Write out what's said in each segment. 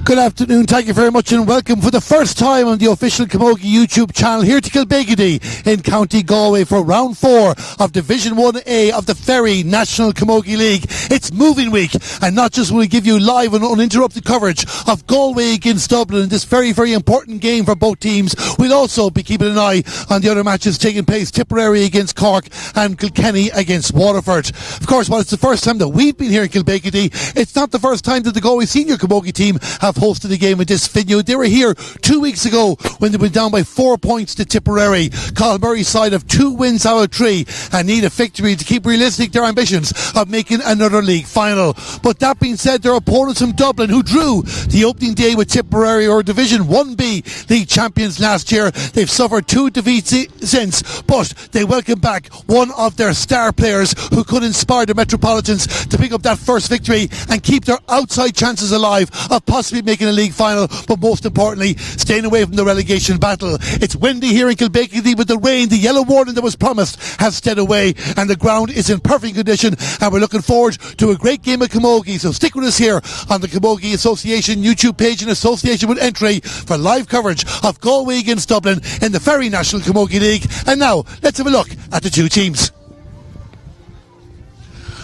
Good afternoon, thank you very much and welcome for the first time on the official Camogie YouTube channel here to Kilbeegedy in County Galway for round 4 of Division 1A of the Very National Camogie League. It's moving week, and not just will we give you live and uninterrupted coverage of Galway against Dublin in this very, very important game for both teams. We'll also be keeping an eye on the other matches taking place: Tipperary against Cork and Kilkenny against Waterford. Of course, while it's the first time that we've been here in Kilbeegedy, it's not the first time that the Galway senior Camogie team have hosted a game at this venue. They were here 2 weeks ago when they went down by 4 points to Tipperary. Colmurray's side have 2 wins out of 3 and need a victory to keep realistic their ambitions of making another league final. But that being said, their opponents from Dublin, who drew the opening day with Tipperary, or Division 1B league champions last year, they've suffered 2 defeats since, but they welcome back one of their star players who could inspire the Metropolitans to pick up that first victory and keep their outside chances alive of possibly making a league final, but most importantly staying away from the relegation battle. It's windy here in Kilbeegedy, but the rain, the yellow warning that was promised, has stayed away and the ground is in perfect condition, and we're looking forward to a great game of camogie. So stick with us here on the Camogie Association YouTube page in association with Entry for live coverage of Galway against Dublin in the Very National Camogie League. And now let's have a look at the two teams.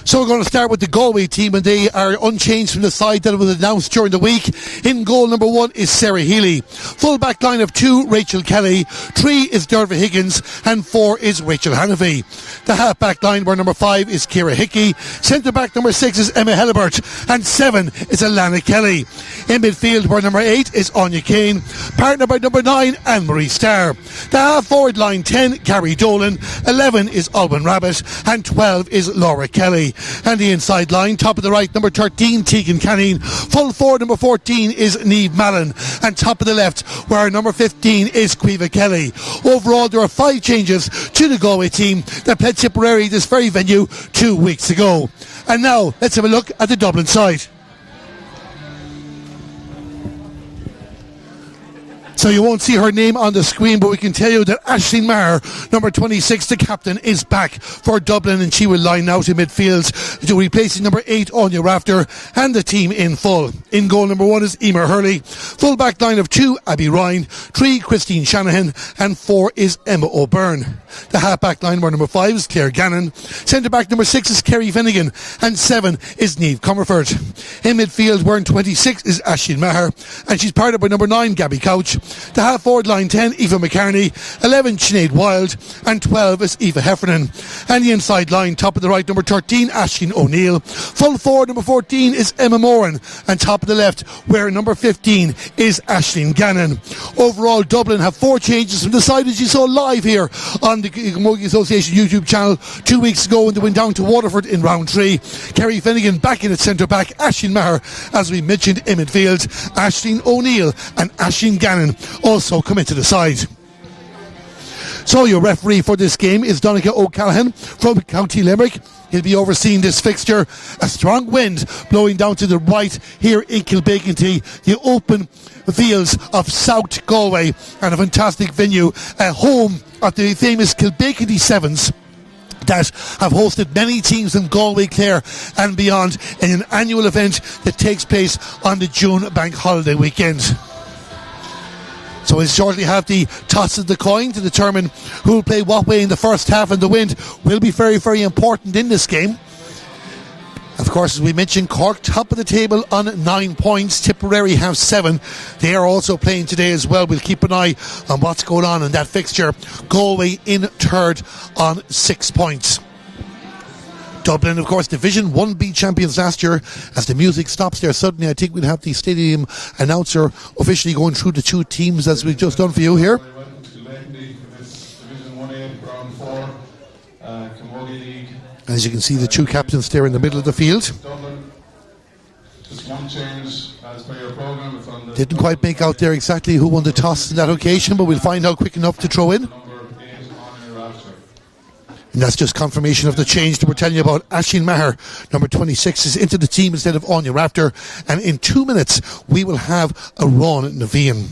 So we're going to start with the Galway team, and they are unchanged from the side that was announced during the week. In goal, number 1 is Sarah Healy. Full back line of 2, Rachel Kelly. 3 is Derva Higgins, and 4 is Rachel Hannafy. The half back line where number 5 is Ciara Hickey. Centre back number 6 is Emma Hellebert, and 7 is Alana Kelly. In midfield where number 8 is Anya Kane, partner by number 9 Anne-Marie Starr. The half forward line: 10 Carrie Dolan, 11 is Alwyn Rabbit, and 12 is Laura Kelly. And the inside line, top of the right, number 13 Tegan Canning. Full forward number 14 is Niamh Mallon, and top of the left where number 15 is Caoimhe Kelly. Overall, there are 5 changes to the Galway team that played Tipperary this very venue 2 weeks ago. And now let's have a look at the Dublin side. So you won't see her name on the screen, but we can tell you that Aisling Maher, number 26, the captain, is back for Dublin, and she will line out in midfield to replacing number 8 Anya Rafter, and the team in full. In goal, number 1 is Emer Hurley. Full back line of 2 Abby Ryan, 3 Christine Shanahan, and 4 is Emma O'Byrne. The half back line where number 5 is Claire Gannon. Centre back number 6 is Kerry Finnegan, and 7 is Niamh Comerford. In midfield wearing 26 is Aisling Maher, and she's partnered by number 9 Gabby Couch. The half forward line: 10 Aoife McCartney, 11 Sinead Wild, and 12 is Aoife Heffernan. And the inside line, top of the right, number 13 Aisling O'Neill. Full forward number 14 is Emma Moran, and top of the left where number 15 is Aisling Gannon. Overall, Dublin have 4 changes from the side as you saw live here on the Camogie Association YouTube channel 2 weeks ago when they went down to Waterford in round 3. Kerry Finnegan back in at centre back, Aisling Maher, as we mentioned, in midfield. Aisling O'Neill and Aisling Gannon also come into the side. So your referee for this game is Donncha O'Callaghan from County Limerick. He'll be overseeing this fixture. A strong wind blowing down to the right here in Kilbeegedy, the open fields of South Galway, and a fantastic venue, a home of the famous Kilbeegedy Sevens that have hosted many teams from Galway, Clare and beyond in an annual event that takes place on the June bank holiday weekend. So we'll shortly have the toss of the coin to determine who will play what way in the first half, and the wind will be very, very important in this game. Of course, as we mentioned, Cork top of the table on 9 points. Tipperary have 7. They are also playing today as well. We'll keep an eye on what's going on in that fixture. Galway in third on 6 points. Dublin, of course, Division 1B champions last year. As the music stops there suddenly, I think we'll have the stadium announcer officially going through the 2 teams as we've just done for you here. Welcome to Kilbeegedy for this Division 1A round 4 Camogie League. As you can see, the 2 captains there in the middle of the field. Dublin. Just one change as per your programme. Didn't quite make out there exactly who won the toss on that occasion, but we'll find out quick enough to throw in. And that's just confirmation of the change that we're telling you about. Aisling Maher, number 26, is into the team instead of Anya Rafter. And in 2 minutes, we will have a Ron Naveen.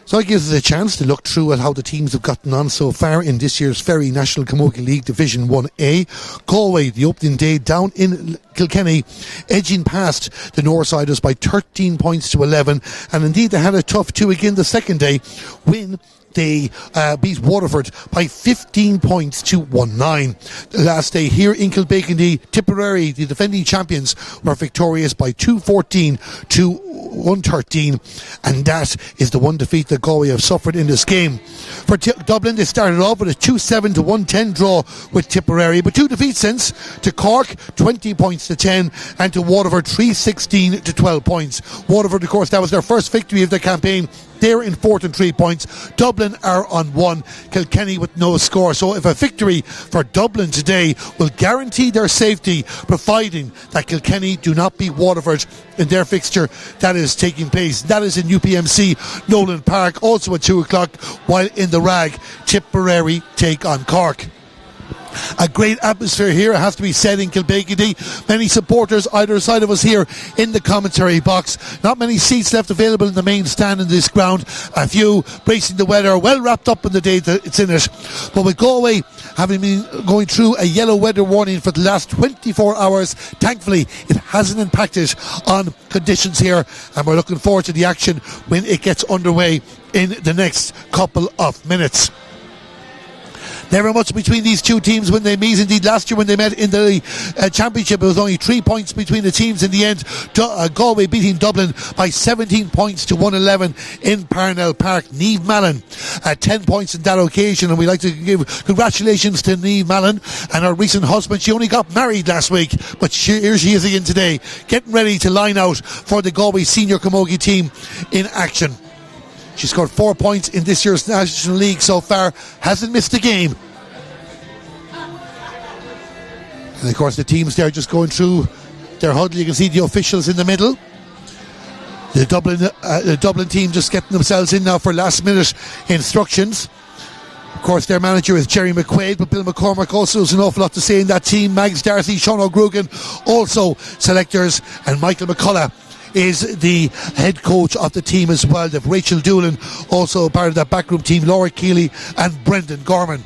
So it gives us a chance to look through at how the teams have gotten on so far in this year's Very National Camogie League Division 1A. Galway, the opening day down in Kilkenny, edging past the Northsiders by 13 points to 11. And indeed they had a tough 2 again the second day win. They beat Waterford by 15 points to 1-9. The last day here in Kilbacony, Tipperary, the defending champions, were victorious by 2-14 to 113, and that is the one defeat that Galway have suffered in this game. For Dublin, they started off with a 2-7 to 110 draw with Tipperary, but 2 defeats since, to Cork 20 points to 10, and to Waterford 3-16 to 12 points. Waterford, of course, that was their first victory of the campaign. They're in 4th and 3 points. Dublin are on 1. Kilkenny with no score. So if a victory for Dublin today will guarantee their safety, providing that Kilkenny do not beat Waterford in their fixture that is taking place. That is in UPMC Nolan Park, also at 2 o'clock, while in the Rag, Tipperary take on Cork. A great atmosphere here, it has to be said, in Kilbacony. Many supporters either side of us here in the commentary box. Not many seats left available in the main stand in this ground. A few bracing the weather, well wrapped up in the day that it's in it. But with Galway having been going through a yellow weather warning for the last 24 hours, thankfully it hasn't impacted on conditions here, and we're looking forward to the action when it gets underway in the next couple of minutes. Never much between these two teams when they meet. Indeed, last year when they met in the championship, it was only 3 points between the teams in the end. Galway beating Dublin by 17 points to 111 in Parnell Park. Niamh Mallon 10 points in that occasion, and we'd like to give congratulations to Niamh Mallon and her recent husband. She only got married last week, but here she is again today, getting ready to line out for the Galway senior camogie team in action. She scored 4 points in this year's National League so far, hasn't missed a game. And of course the teams there just going through their huddle. You can see the officials in the middle. The Dublin team just getting themselves in now for last minute instructions. Of course their manager is Jerry McQuaid, but Bill McCormack also has an awful lot to say in that team. Mags Darcy, Sean O'Grugan also selectors, and Michael McCullough is the head coach of the team as well. They've Rachel Doolan also part of that backroom team, Laura Keeley and Brendan Gorman.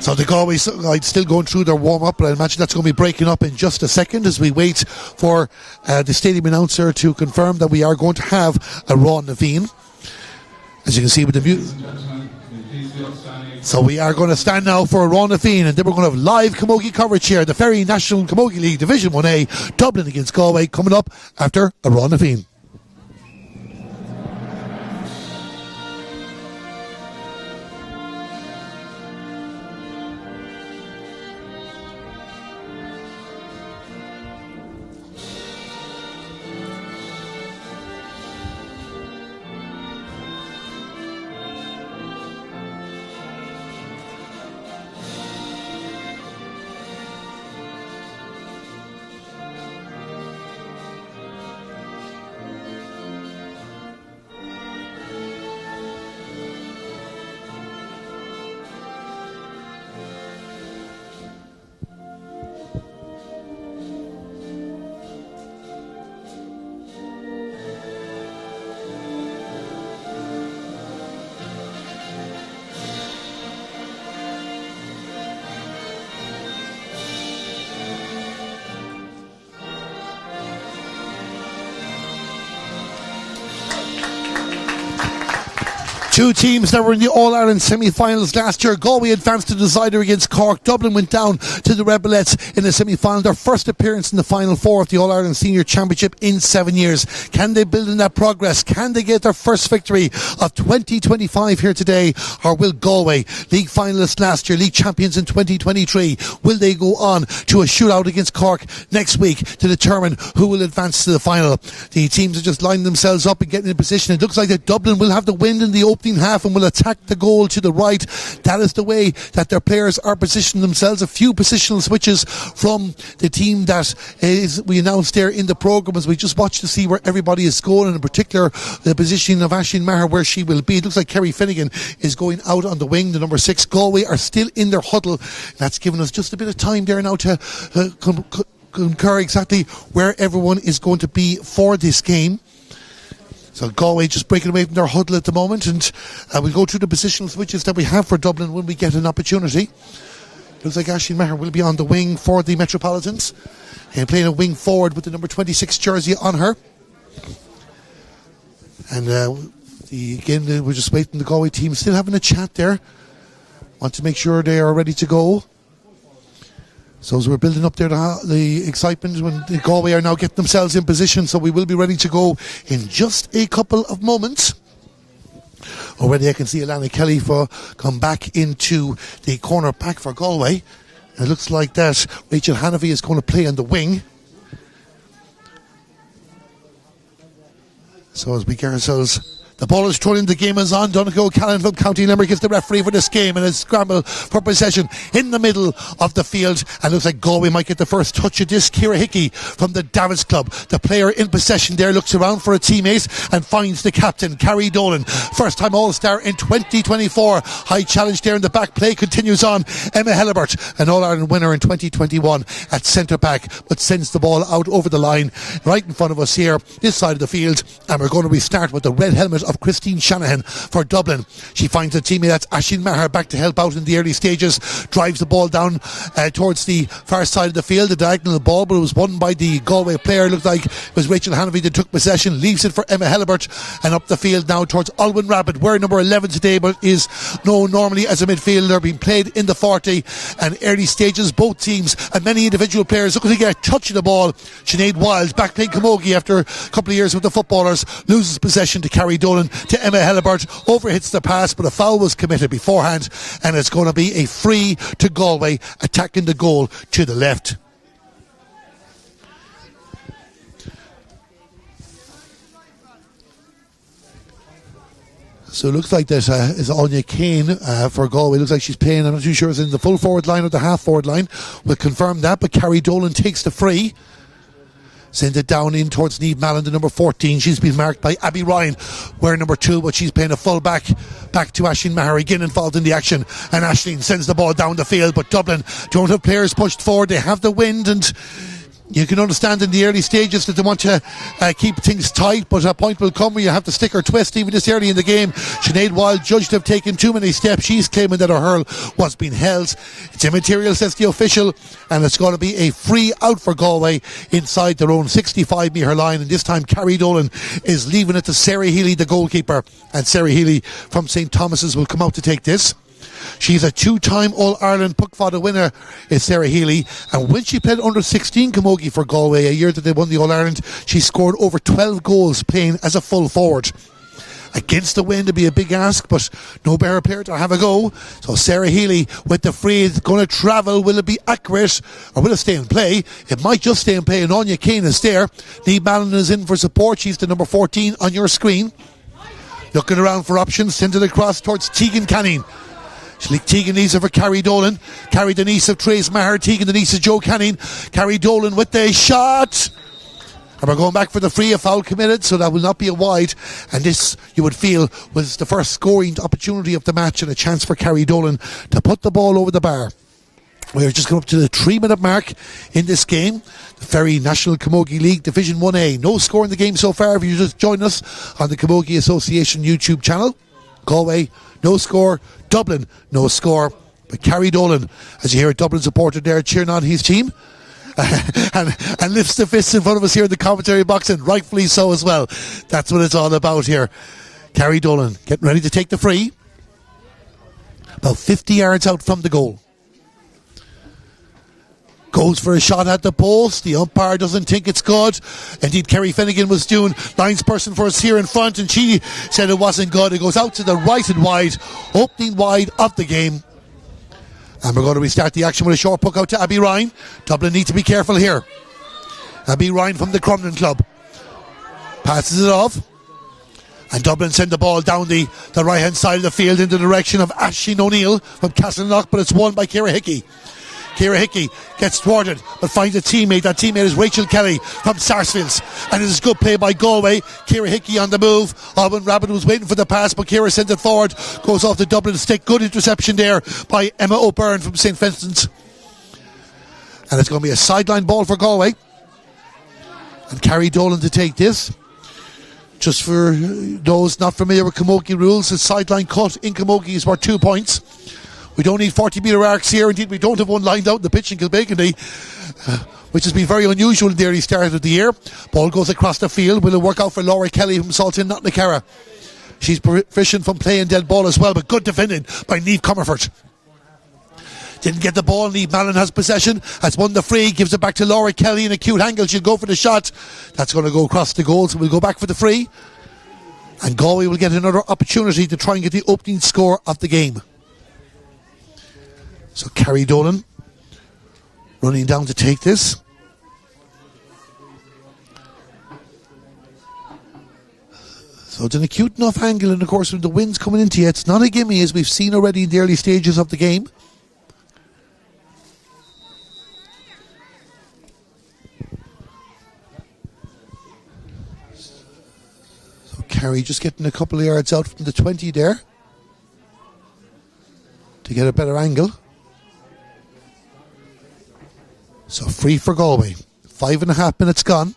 So the Galway side still going through their warm-up, but I imagine that's going to be breaking up in just a second as we wait for the stadium announcer to confirm that we are going to have a Ron Naveen. As you can see with the music. So we are going to stand now for a Ron Naveen, and then we're going to have live camogie coverage here. The Very National Camogie League Division 1A, Dublin against Galway, coming up after a Ron Naveen. Two teams that were in the All-Ireland semi-finals last year. Galway advanced to the decider against Cork. Dublin went down to the Rebelettes in the semi-final. Their first appearance in the Final Four of the All-Ireland Senior Championship in 7 years. Can they build on that progress? Can they get their first victory of 2025 here today? Or will Galway, league finalists last year, league champions in 2023, will they go on to a shootout against Cork next week to determine who will advance to the final? The teams are just lining themselves up and getting in position. It looks like that Dublin will have the wind in the opening half and will attack the goal to the right. That is the way that their players are positioning themselves. A few positional switches from the team that is we announced there in the programme as we just watched to see where everybody is going, and in particular the positioning of Aisling Maher, where she will be. It looks like Kerry Finnegan is going out on the wing, the number 6. Galway are still in their huddle. That's given us just a bit of time there now to concur exactly where everyone is going to be for this game. So Galway just breaking away from their huddle at the moment, and we'll go through the positional switches that we have for Dublin when we get an opportunity. Looks like Aisling Maher will be on the wing for the Metropolitans, and playing a wing forward with the number 26 jersey on her. And again, we're just waiting. The Galway team still having a chat there. Want to make sure they are ready to go. So as we're building up there the excitement when the Galway are now getting themselves in position, so we will be ready to go in just a couple of moments. Already I can see Alana Kelly come back into the corner back for Galway. It looks like that Rachel Hanafy is going to play on the wing. So as we get ourselves... The ball is thrown in, the game is on. Donegal Callan from County Limerick is the referee for this game, and a scramble for possession in the middle of the field, and looks like Galway might get the first touch of this. Ciara Hickey from the Davos Club, the player in possession there, looks around for a teammate and finds the captain, Carrie Dolan, first time All-Star in 2024. High challenge there in the back, play continues on. Emma Hellebert, an All-Ireland winner in 2021 at centre back, but sends the ball out over the line right in front of us here, this side of the field, and we're going to restart with the red helmet of Christine Shanahan for Dublin. She finds a teammate, that's Aisling Maher, back to help out in the early stages, drives the ball down towards the far side of the field, the diagonal ball, but it was won by the Galway player. Looked like it was Rachel Hanafy that took possession, leaves it for Emma Hellebert, and up the field now towards Alwyn Rabbit, where number 11 today but is known normally as a midfielder, being played in the 40 and early stages. Both teams and many individual players looking to get a touch of the ball. Sinead Wild, back playing camogie after a couple of years with the footballers, loses possession to Carrie Dolan, to Emma Hellebert, overhits the pass, but a foul was committed beforehand, and it's going to be a free to Galway, attacking the goal to the left. So it looks like that is Anya Kane for Galway. Looks like she's playing, I'm not too sure, is in the full forward line or the half forward line. We'll confirm that, but Carrie Dolan takes the free. Sends it down in towards Niamh Mallon, the number 14. She's been marked by Abby Ryan, wearing number 2, but she's playing a full back to Aisling Maher, again involved in the action. And Aisling sends the ball down the field, but Dublin don't have players pushed forward. They have the wind, and you can understand in the early stages that they want to keep things tight, but a point will come where you have to stick or twist even this early in the game. Sinead Wild judged to have taken too many steps. She's claiming that her hurl was being held. It's immaterial, says the official, and it's going to be a free out for Galway inside their own 65-metre line, and this time Carrie Dolan is leaving it to Sarah Healy, the goalkeeper, and Sarah Healy from St. Thomas's will come out to take this. She's a 2-time All-Ireland Puck Fada winner, is Sarah Healy, and when she played under 16 camogie for Galway, a year that they won the All-Ireland, she scored over 12 goals playing as a full forward. Against the wind, it'd be a big ask, but no better player to have a go. So Sarah Healy with the free is going to travel. Will it be accurate, or will it stay in play? It might just stay in play, and Anya Kane is there. Niamh Mallon is in for support. She's the number 14 on your screen. Looking around for options, sends it across towards Tegan Canning. Tegan Denise for Carrie Dolan. Carrie Denise of Trace Maher. Tegan Denise of Joe Canning. Carrie Dolan with the shot. And we're going back for the free, a foul committed, so that will not be a wide. And this, you would feel, was the first scoring opportunity of the match, and a chance for Carrie Dolan to put the ball over the bar. We're just going up to the 3-minute mark in this game. The Very National Camogie League Division 1A. No score in the game so far. If you just join us on the Camogie Association YouTube channel. Galway, no score. Dublin, no score. But Carrie Dolan, as you hear a Dublin supporter there cheering on his team, and lifts the fists in front of us here in the commentary box, and rightfully so as well. That's what it's all about here. Carrie Dolan getting ready to take the free. About 50 yards out from the goal. Goes for a shot at the post. The umpire doesn't think it's good. Indeed, Kerry Finnegan was doing linesperson for us here in front, and she said it wasn't good. It goes out to the right and wide, opening wide of the game. And we're going to restart the action with a short puck out to Abby Ryan. Dublin need to be careful here. Abby Ryan from the Crumlin Club passes it off. And Dublin send the ball down the right hand side of the field in the direction of Aisling O'Neill from Castleknock, but it's won by Ciara Hickey. Ciara Hickey gets thwarted but finds a teammate. That teammate is Rachel Kelly from Sarsfields, and it is good play by Galway. Ciara Hickey on the move. Alwyn Rabbit was waiting for the pass, but Ciara sends it forward, goes off the Dublin stick. Good interception there by Emma O'Byrne from St. Vincent's. And it's going to be a sideline ball for Galway. And Carrie Dolan to take this. Just for those not familiar with camogie rules, a sideline cut in camogie is worth 2 points. We don't need 40-metre arcs here. Indeed, we don't have one lined out in the pitch in Kilbegandy, which has been very unusual in the early start of the year. Ball goes across the field. Will it work out for Laura Kelly from Salton, not Nicara? She's proficient from playing dead ball as well, but good defending by Niamh Comerford. Didn't get the ball. Niamh Mallon has possession, has won the free, gives it back to Laura Kelly in a cute angle. She'll go for the shot. That's going to go across the goal, so we'll go back for the free. And Galway will get another opportunity to try and get the opening score of the game. So Carrie Dolan running down to take this. So it's an acute enough angle, and of course with the wind's coming into you, it's not a gimme as we've seen already in the early stages of the game. So Carrie just getting a couple of yards out from the 20 there to get a better angle. So free for Galway. 5.5 minutes gone.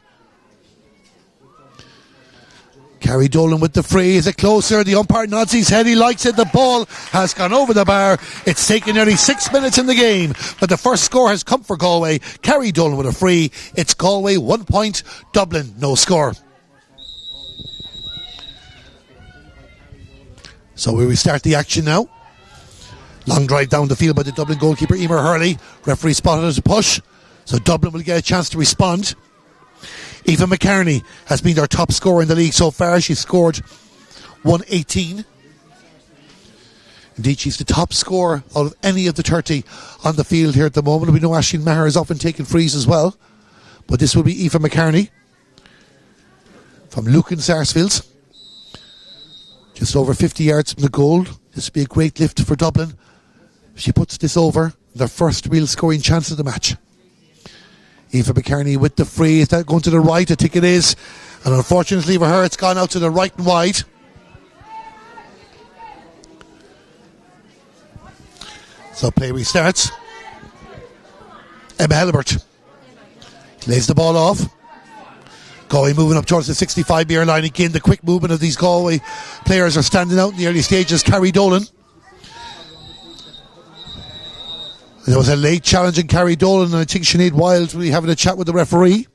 Carrie Dolan with the free. Is it closer? The umpire nods his head. He likes it. The ball has gone over the bar. It's taken nearly 6 minutes in the game, but the first score has come for Galway. Carrie Dolan with a free. It's Galway 1 point, Dublin no score. So we restart the action now. Long drive down the field by the Dublin goalkeeper Emer Hurley. Referee spotted as a push, so Dublin will get a chance to respond. Eva McCartney has been their top scorer in the league so far. She's scored 118. Indeed, she's the top scorer out of any of the 30 on the field here at the moment. We know Aisling Maher is often taking frees as well, but this will be Eva McCartney from Lucan Sarsfields. Just over 50 yards from the goal. This will be a great lift for Dublin. She puts this over, their first real scoring chance of the match. Eva McCartney with the free. Is that going to the right? I think it is. And unfortunately for her, it's gone out to the right and wide. So play restarts. Emma Helbert lays the ball off. Galway moving up towards the 65-metre line. Again, the quick movement of these Galway players are standing out in the early stages. Carrie Dolan. There was a late challenge in Carrie Dolan, and I think Sinead Wild will be having a chat with the referee.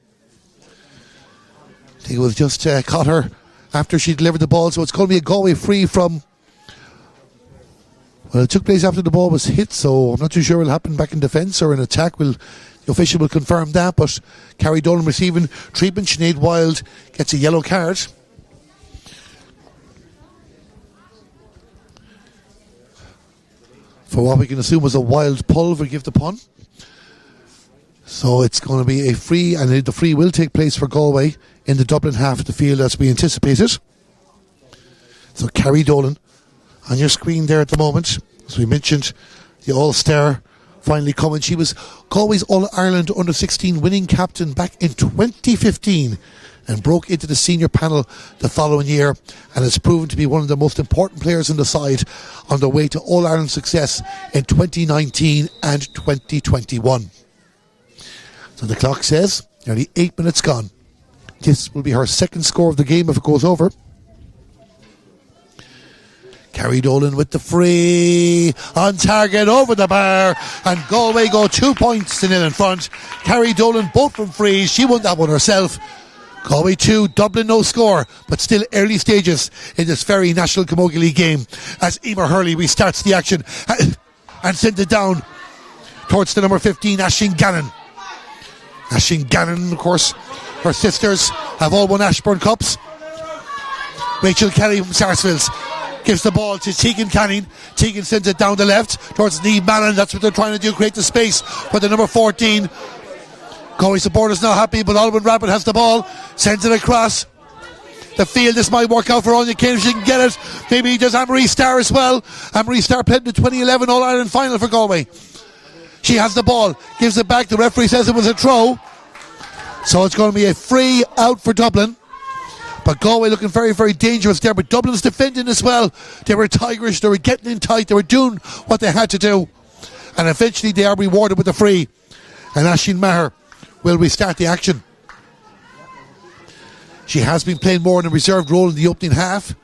I think it was just caught her after she delivered the ball, so it's going to be a Galway free from... Well, it took place after the ball was hit, so I'm not too sure what will happen back in defence or in attack. The official will confirm that, but Carrie Dolan receiving treatment. Sinead Wild gets a yellow card. For what we can assume was a wild pull, forgive the pun. So it's going to be a free, and the free will take place for Galway in the Dublin half of the field as we anticipated. So Carrie Dolan on your screen there at the moment. As we mentioned, the All-Star finally coming. She was Galway's All-Ireland Under-16 winning captain back in 2015 and broke into the senior panel the following year, and has proven to be one of the most important players in the side on their way to All-Ireland success in 2019 and 2021. So the clock says nearly 8 minutes gone. This will be her second score of the game if it goes over. Carrie Dolan with the free, on target, over the bar, and Galway go 2 points to nil in front. Carrie Dolan both from frees. She won that one herself. Galway 2, Dublin no score, but still early stages in this very National Camogie League game as Emer Hurley restarts the action and sends it down towards the number 15, Aisling Gannon. Aisling Gannon, of course, her sisters have all won Ashburn Cups. Rachel Kelly from Sarsfields gives the ball to Tegan Canning. Tegan sends it down the left towards Niamh Mallon. That's what they're trying to do, create the space for the number 14. Galway supporters not happy, but Alban Rabbit has the ball, sends it across the field. This might work out for Anya Kane if she can get it. Maybe does Anne-Marie Starr as well. Anne-Marie Starr played in the 2011 All-Ireland final for Galway. She has the ball, gives it back. The referee says it was a throw. So it's going to be a free out for Dublin. But Galway looking very, very dangerous there. But Dublin's defending as well. They were tigerish. They were getting in tight. They were doing what they had to do. And eventually they are rewarded with a free. And Aisling Maher will restart the action. She has been playing more in a reserved role in the opening half.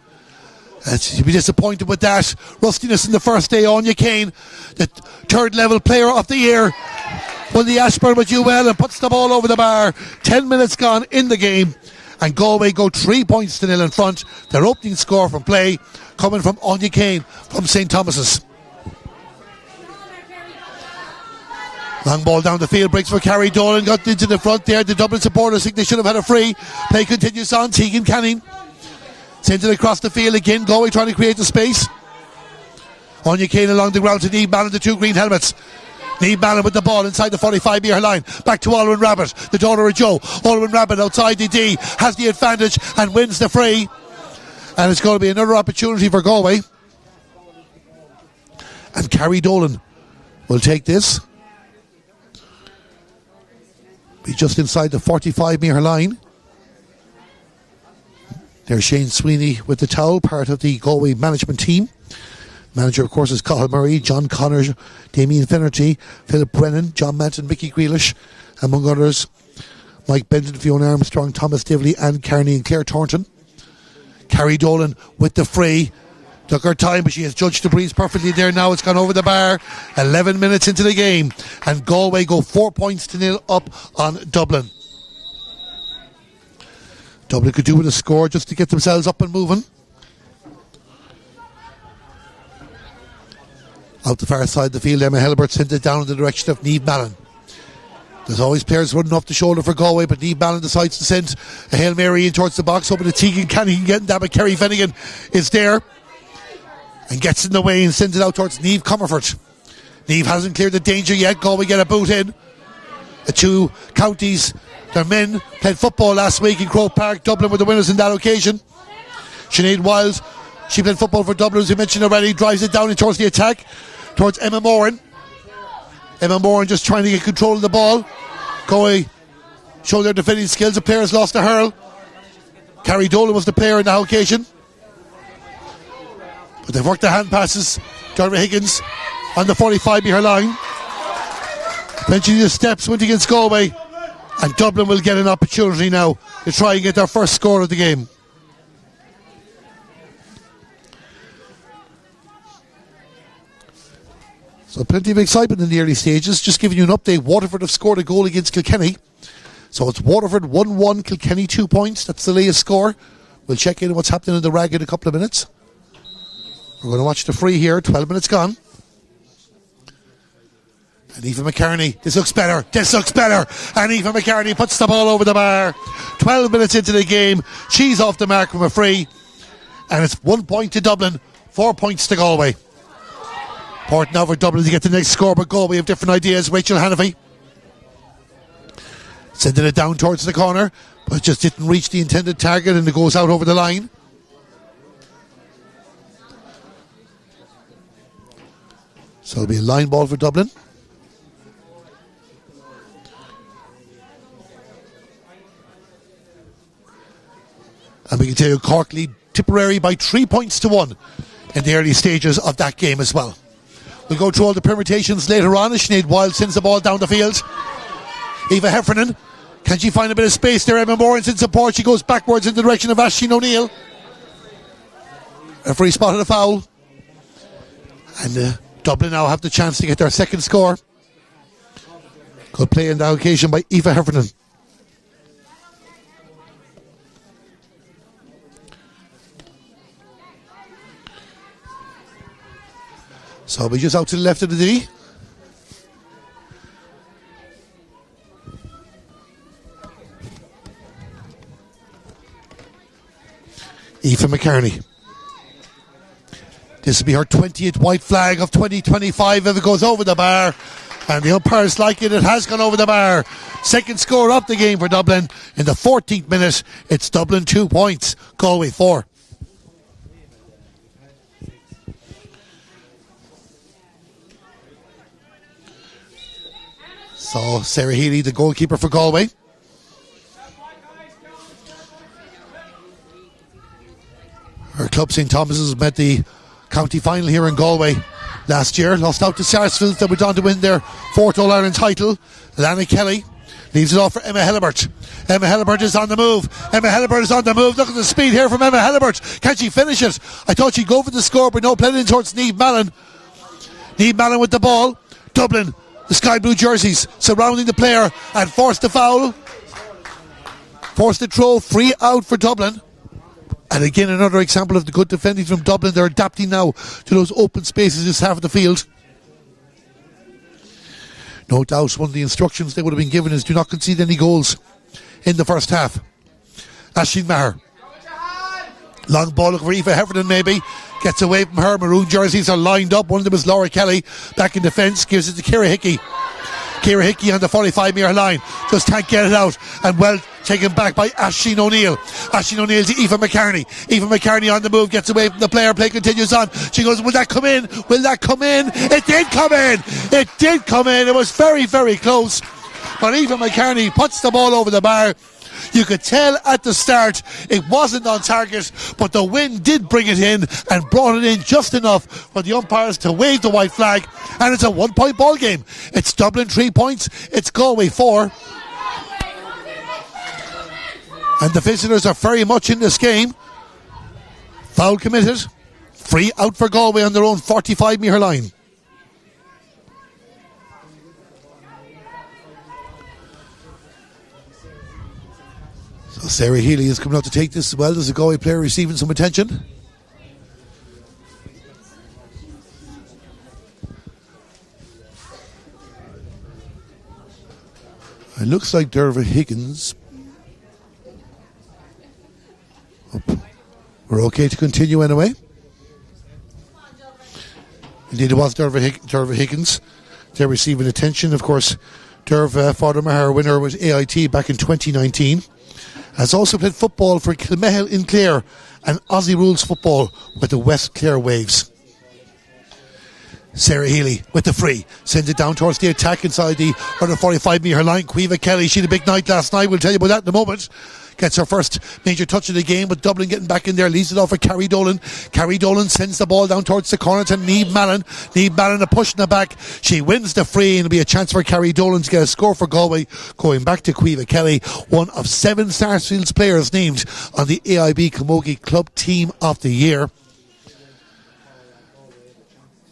And she'll be disappointed with that. Rustiness in the first day. Anya Kane, the third level player of the year, won the Ashburn with UL and puts the ball over the bar. 10 minutes gone in the game. And Galway go 3 points to nil in front. Their opening score from play coming from Anya Kane from St. Thomas's. Long ball down the field, breaks for Carrie Dolan, got into the front there. The Dublin supporters think they should have had a free. Play continues on. Tegan Canning sends it across the field again. Galway trying to create the space. Anya Kane along the ground to Niamh Bannon, the two green helmets. Niamh Bannon with the ball inside the 45-metre line. Back to Alwyn Rabbit, the daughter of Joe. Alwyn Rabbit outside the D, has the advantage and wins the free. And it's going to be another opportunity for Galway. And Carrie Dolan will take this. Be just inside the 45-metre line. There's Shane Sweeney with the towel, part of the Galway management team. Manager, of course, is Cathal Murray, John Connor, Damien Finnerty, Philip Brennan, John Manton, Mickey Grealish, among others. Mike Benton, Fiona Armstrong, Thomas Divley, Anne Kearney and Claire Thornton. Carrie Dolan with the free. Took her time, but she has judged the breeze perfectly there now. It's gone over the bar. 11 minutes into the game. And Galway go 4 points to nil up on Dublin. Dublin could do with a score just to get themselves up and moving. Out the far side of the field, Emma Helbert sent it down in the direction of Niamh Bannon. There's always players running off the shoulder for Galway, but Niamh Bannon decides to send a Hail Mary in towards the box, hoping that Tegan Canning can get that, but Kerry Finnegan is there and gets in the way and sends it out towards Niamh Comerford. Niamh hasn't cleared the danger yet. Galway get a boot in. The two counties, their men, played football last week in Croke Park. Dublin were the winners in that occasion. Sinead Wild, she played football for Dublin, as we mentioned already, drives it down in towards the attack, towards Emma Moran. Emma Moran just trying to get control of the ball. Galway show their defending skills. The players lost a hurl. Carrie Dolan was the player in that occasion. But they've worked the hand passes. Dermot Higgins on the 45-metre line. Benching the steps, went against Galway. And Dublin will get an opportunity now to try and get their first score of the game. So plenty of excitement in the early stages. Just giving you an update, Waterford have scored a goal against Kilkenny. So it's Waterford 1-1, Kilkenny 2 points. That's the latest score. We'll check in on what's happening in the rag in a couple of minutes. We're going to watch the free here, 12 minutes gone. And Aoife McCartney, this looks better. And Aoife McCartney puts the ball over the bar. 12 minutes into the game, she's off the mark from a free. And it's 1 point to Dublin, 4 points to Galway. Important now for Dublin to get the next score, but Galway have different ideas. Rachel Hanafy sending it down towards the corner, but just didn't reach the intended target, and it goes out over the line. So it'll be a line ball for Dublin. And we can tell you Cork lead Tipperary by 3 points to 1 in the early stages of that game as well. We'll go through all the permutations later on as Sinead Wild sends the ball down the field. Eva Heffernan, can she find a bit of space there? Emma Moran's in support. She goes backwards in the direction of Aisling O'Neill. Referee spotted a foul. And Dublin now have the chance to get their second score. Good play in that occasion by Eva Heffernan. So we're just out to the left of the D. Aoife McCartney. This will be her 20th white flag of 2025 if it goes over the bar. And the umpires like it. It has gone over the bar. Second score of the game for Dublin. In the 14th minute, it's Dublin 2 points, Galway 4. So Sarah Healy, the goalkeeper for Galway. Her club, St. Thomas's, met the county final here in Galway last year. Lost out to Sarsfield that went on to win their 4th All-Ireland title. Lana Kelly leaves it off for Emma Hellebert. Emma Hellebert is on the move. Emma Hellebert is on the move. Look at the speed here from Emma Hellebert. Can she finish it? I thought she'd go for the score, but no, played in towards Niamh Mallon. Niamh Mallon with the ball. Dublin, the sky blue jerseys surrounding the player and forced the foul. Forced the throw, free out for Dublin. And again, another example of the good defending from Dublin. They're adapting now to those open spaces in this half of the field. No doubt one of the instructions they would have been given is do not concede any goals in the first half. Aisling Maher. Long ball looking for Aoife Heffernan maybe. Gets away from her. Maroon jerseys are lined up. One of them is Laura Kelly. Back in defence. Gives it to Ciara Hickey. Ciara Hickey on the 45-metre line. Just can't get it out. And well taken back by Aisling O'Neill. Aisling O'Neill to Aoife McCartney. Aoife McCartney on the move. Gets away from the player. Play continues on. She goes, will that come in? Will that come in? It did come in. It did come in. It was very, very close. But Aoife McCartney puts the ball over the bar. You could tell at the start it wasn't on target, but the wind did bring it in and brought it in just enough for the umpires to wave the white flag, and it's a 1-point ball game. It's Dublin 3 points, it's Galway 4, and the visitors are very much in this game. Foul committed, free out for Galway on their own 45-metre line. So Sarah Healy is coming out to take this as well. There's a Galway player receiving some attention. It looks like Derva Higgins. We're okay to continue anyway. Indeed, it was Derva Higgins. They're receiving attention. Of course, Derva, Father Maher winner with AIT back in 2019. Has also played football for Kilmehil in Clare and Aussie rules football with the West Clare Waves. Sarah Healy with the free. Sends it down towards the attack inside the 145-metre line. Caoimhe Kelly, she had a big night last night. We'll tell you about that in a moment. Gets her first major touch of the game, but Dublin getting back in there. Leaves it off for Carrie Dolan. Carrie Dolan sends the ball down towards the corner to Niamh Mallon. Niamh Mallon a push in the back. She wins the free, and it'll be a chance for Carrie Dolan to get a score for Galway. Going back to Caoimhe Kelly, one of 7 Sarsfield's players named on the AIB Camogie Club Team of the Year.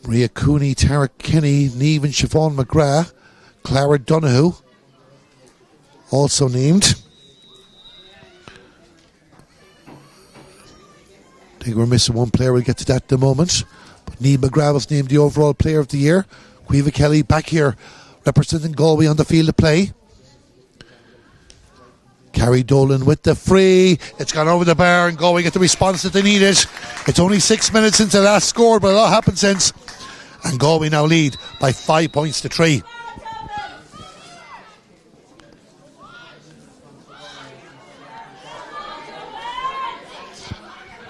Maria Cooney, Tara Kenny, Niamh and Siobhan McGrath. Clara Donoghue also named. I think we're missing one player. We'll get to that in a moment. But Niamh McGrath was named the overall player of the year. Caoimhe Kelly back here representing Galway on the field of play. Carrie Dolan with the free. It's gone over the bar and Galway get the response that they needed. It's only 6 minutes since the last score, but a lot happened since. And Galway now lead by 5 points to 3.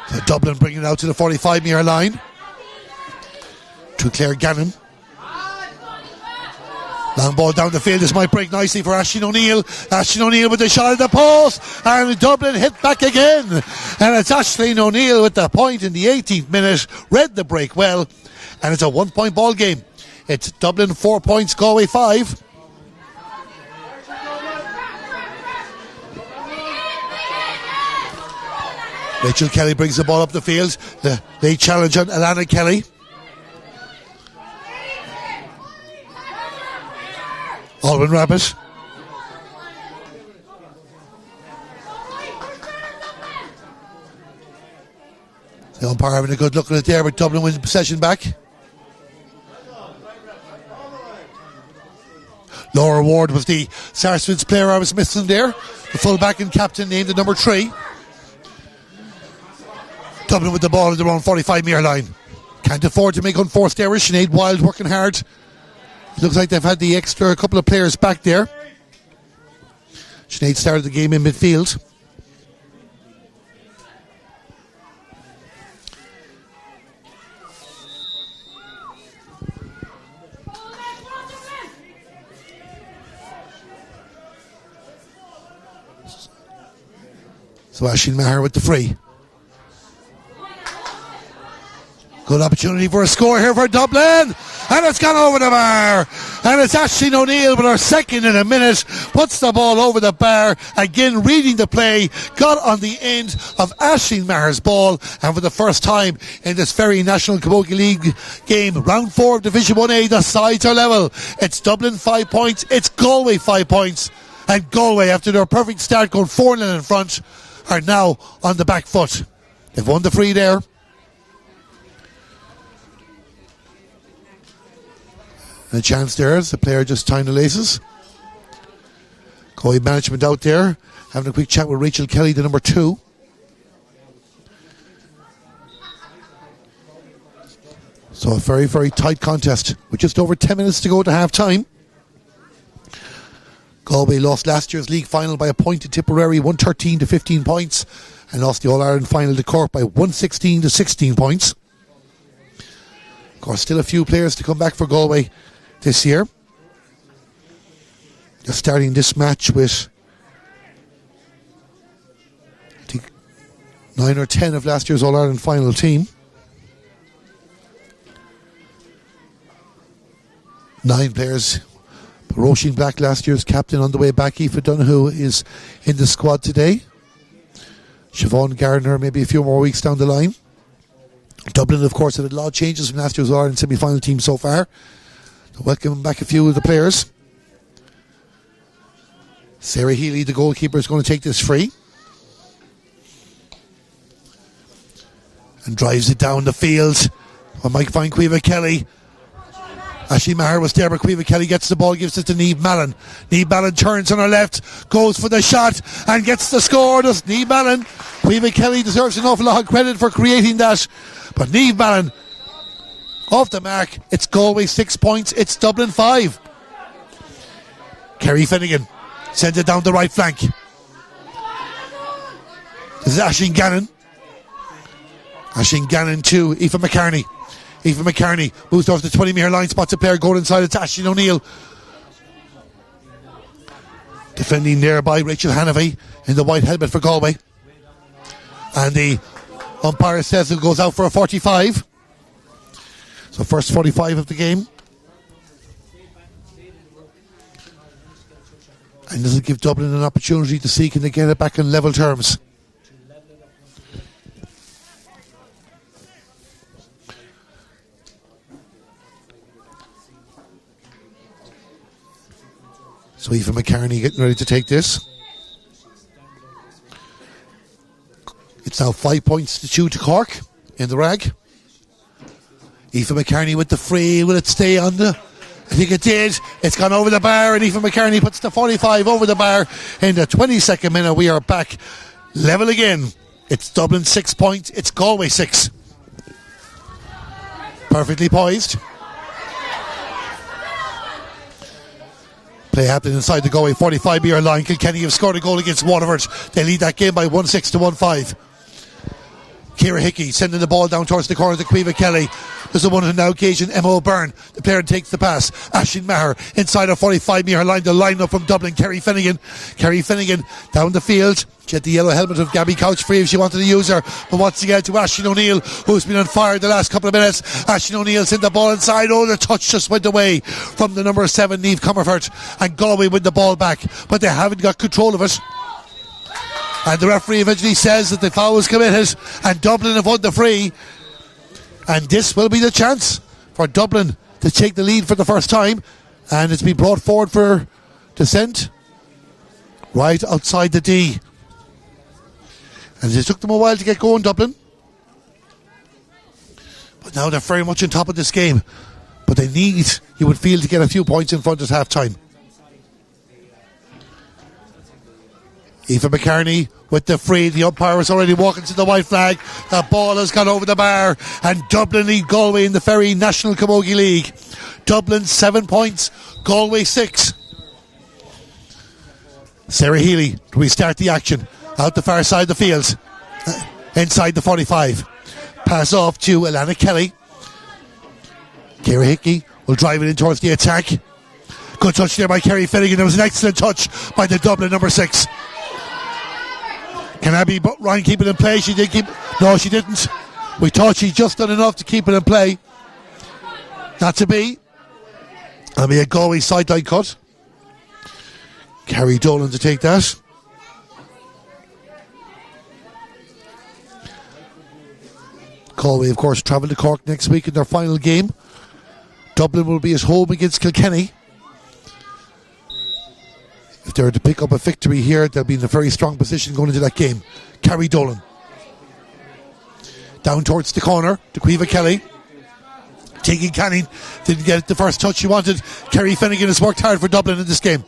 So Dublin bringing it out to the 45-metre line. To Claire Gannon. Long ball down the field. This might break nicely for Aisling O'Neill. Aisling O'Neill with the shot at the post. And Dublin hit back again. And it's Aisling O'Neill with the point in the 18th minute. Read the break well. And it's a 1-point ball game. It's Dublin 4 points, Galway 5. Rachel Kelly brings the ball up the field. The late challenge on Alana Kelly. Alwyn Rabbit. The umpire having a good look at it there, but Dublin wins possession back. Laura Ward was the Sarsfield's player I was missing there. The full-back and captain named the number 3. Dublin with the ball at their own 45-metre line. Can't afford to make unforced errors. Sinead Wild working hard. Looks like they've had the extra couple of players back there. Sinead started the game in midfield. So Aisling Maher with the free. Good opportunity for a score here for Dublin. And it's gone over the bar. And it's Aisling O'Neill with her second in a minute. Puts the ball over the bar. Again, reading the play. Got on the end of Aisling Maher's ball. And for the first time in this very National Camogie League game, round 4 of Division 1A, the sides are level. It's Dublin 5 points. It's Galway 5 points. And Galway, after their perfect start going 4-0 in front, are now on the back foot. They've won the free there. And a chance there as the player just tying the laces. Galway management out there having a quick chat with Rachel Kelly, the number 2. So a very, very tight contest with just over 10 minutes to go to half time. Galway lost last year's league final by a point to Tipperary, 113 to 15 points, and lost the All-Ireland final to Cork by 116 to 16 points. Of course, still a few players to come back for Galway this year. Just starting this match with, I think, 9 or 10 of last year's All-Ireland final team. 9 players. Roisin Black, last year's captain, on the way back. Aoife Donoghue is in the squad today. Siobhan Gardner maybe a few more weeks down the line. Dublin, of course, have had a lot of changes from last year's Ireland semi-final team so far. So welcome back a few of the players. Sarah Healy, the goalkeeper, is going to take this free. And drives it down the field. On Mike Fine, Caoimhe Kelly. Aisling Maher was there, but Caoimhe Kelly gets the ball, gives it to Niamh Mallon. Niamh Mallon turns on her left, goes for the shot, and gets the score. Does Niamh Mallon. Caoimhe Kelly deserves an awful lot of credit for creating that. But Niamh Mallon, off the mark. It's Galway 6 points, it's Dublin 5. Kerry Finnegan sends it down the right flank. This is Aisling Gannon. Aisling Gannon to Aoife McCartney. Aoife McCartney moves off the 20-metre line, spots a player going inside. It's Aisling O'Neill. Defending there by Rachel Hanavy in the white helmet for Galway. And the umpire says it goes out for a 45. So first 45 of the game. And this will give Dublin an opportunity to see can they get it back in level terms. So Aoife McCartney getting ready to take this. It's now 5 points to 2 to Cork in the rag. Aoife McCartney with the free. Will it stay on the... I think it did. It's gone over the bar, and Aoife McCartney puts the 45 over the bar in the 22nd minute. We are back level again. It's Dublin 6 points. It's Galway 6. Perfectly poised. Play happening inside the Galway 45-metre line. Kilkenny have scored a goal against Waterford. They lead that game by 1-6 to 1-5. Ciara Hickey sending the ball down towards the corner to Caoimhe Kelly. There's a one on now occasion, Emma O'Byrne. The player takes the pass. Aisling Maher inside her 45-metre line. The line up from Dublin. Kerry Finnegan down the field. She had the yellow helmet of Gabby Couch free if she wanted to use her. But once again to Aisling O'Neill, who's been on fire the last couple of minutes. Aisling O'Neill sent the ball inside. Oh, the touch just went away from the number 7, Niamh Comerford. And Galway win the ball back. But they haven't got control of it. And the referee eventually says that the foul was committed and Dublin have won the free. And this will be the chance for Dublin to take the lead for the first time. And it's been brought forward for descent right outside the D. And it took them a while to get going, Dublin. But now they're very much on top of this game. But they need, you would feel, to get a few points in front at half time. Aoife McCartney with the free. The umpire is already walking to the white flag. The ball has gone over the bar. And Dublin lead Galway in the Very National Camogie League. Dublin 7 points. Galway 6. Sarah Healy to restart the action. Out the far side of the field. Inside the 45. Pass off to Alana Kelly. Ciara Hickey will drive it in towards the attack. Good touch there by Kerry Finnegan. There was an excellent touch by the Dublin number 6. Can Abby Ryan keep it in play? She did keep... No, she didn't. We thought she'd just done enough to keep it in play. Not to be. And we had Galway sideline cut. Carrie Dolan to take that. Galway, of course, travel to Cork next week in their final game. Dublin will be at home against Kilkenny. If they were to pick up a victory here, they'll be in a very strong position going into that game. Carrie Dolan. Down towards the corner to Caoimhe Kelly. Tegan Canning didn't get the first touch she wanted. Kerry Finnegan has worked hard for Dublin in this game.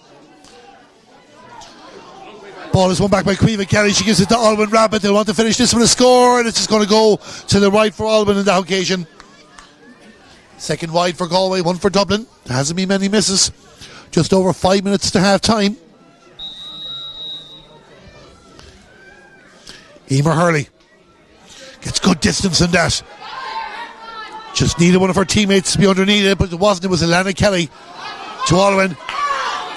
Ball is won back by Caoimhe Kelly. She gives it to Alwyn Rabbit. They'll want to finish this with a score, and it's just going to go to the right for Alwyn on that occasion. Second wide for Galway, one for Dublin. There hasn't been many misses. Just over 5 minutes to half time. Emer Hurley gets good distance in that. Just needed one of her teammates to be underneath it, but it wasn't. It was Alana Kelly to Alwyn.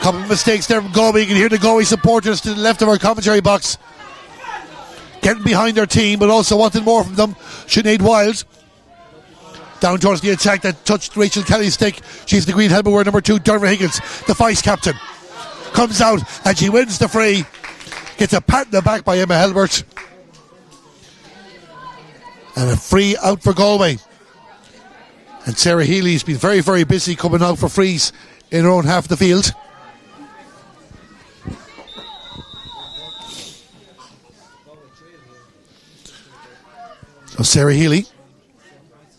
Couple of mistakes there from Galway. You can hear the Galway supporters to the left of our commentary box getting behind their team, but also wanting more from them. Sinead Wild down towards the attack that touched Rachel Kelly's stick. She's the green helmet wearer number 2, Derva Higgins, the vice captain, comes out and she wins the free. Gets a pat in the back by Emma Helbert, and a free out for Galway. And Sarah Healy's been very, very busy coming out for frees in her own half of the field. So Sarah Healy.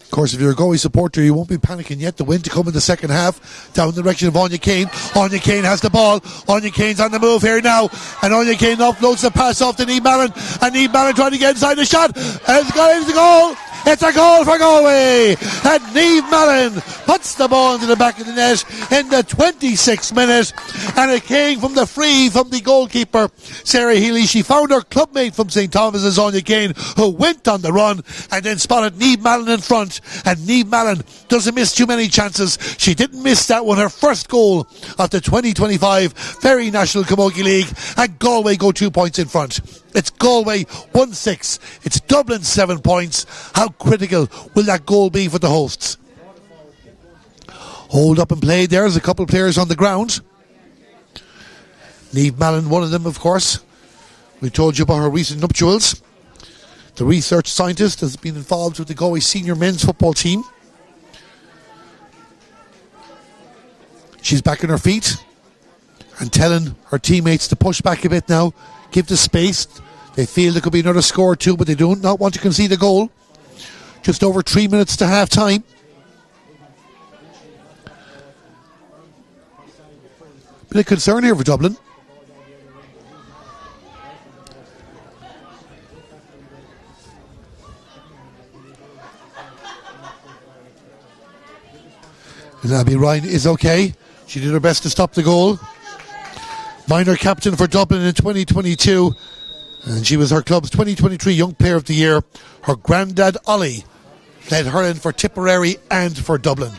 Of course, if you're a Galway supporter, you won't be panicking yet. The win to come in the second half. Down the direction of Anya Kane. Anya Kane has the ball. Anya Kane's on the move here now. And Anya Kane offloads the pass off to Niamh Mallon. And Niamh Mallon trying to get inside the shot. And it's got into the goal. It's a goal for Galway. And Niamh Mallon puts the ball into the back of the net in the 26th minute. And it came from the free from the goalkeeper, Sarah Healy. She found her clubmate from St. Thomas's, Anya Kane, who went on the run and then spotted Niamh Mallon in front. And Niamh Mallon doesn't miss too many chances. She didn't miss that one, her first goal of the 2025 Very National Camogie League. And Galway go 2 points in front. It's Galway 1-6. It's Dublin 7 points. How critical will that goal be for the hosts? Hold up and play. There's a couple of players on the ground. Niamh Mallon, one of them, of course. We told you about her recent nuptials. The research scientist has been involved with the Galway senior men's football team. She's back on her feet and telling her teammates to push back a bit now. Give the space. They feel there could be another score or two, but they do not want to concede a goal. Just over 3 minutes to half time. Bit of concern here for Dublin. And Abby Ryan is okay. She did her best to stop the goal. Minor captain for Dublin in 2022. And she was her club's 2023 Young Player of the Year. Her granddad, Ollie, led hurling for Tipperary and for Dublin.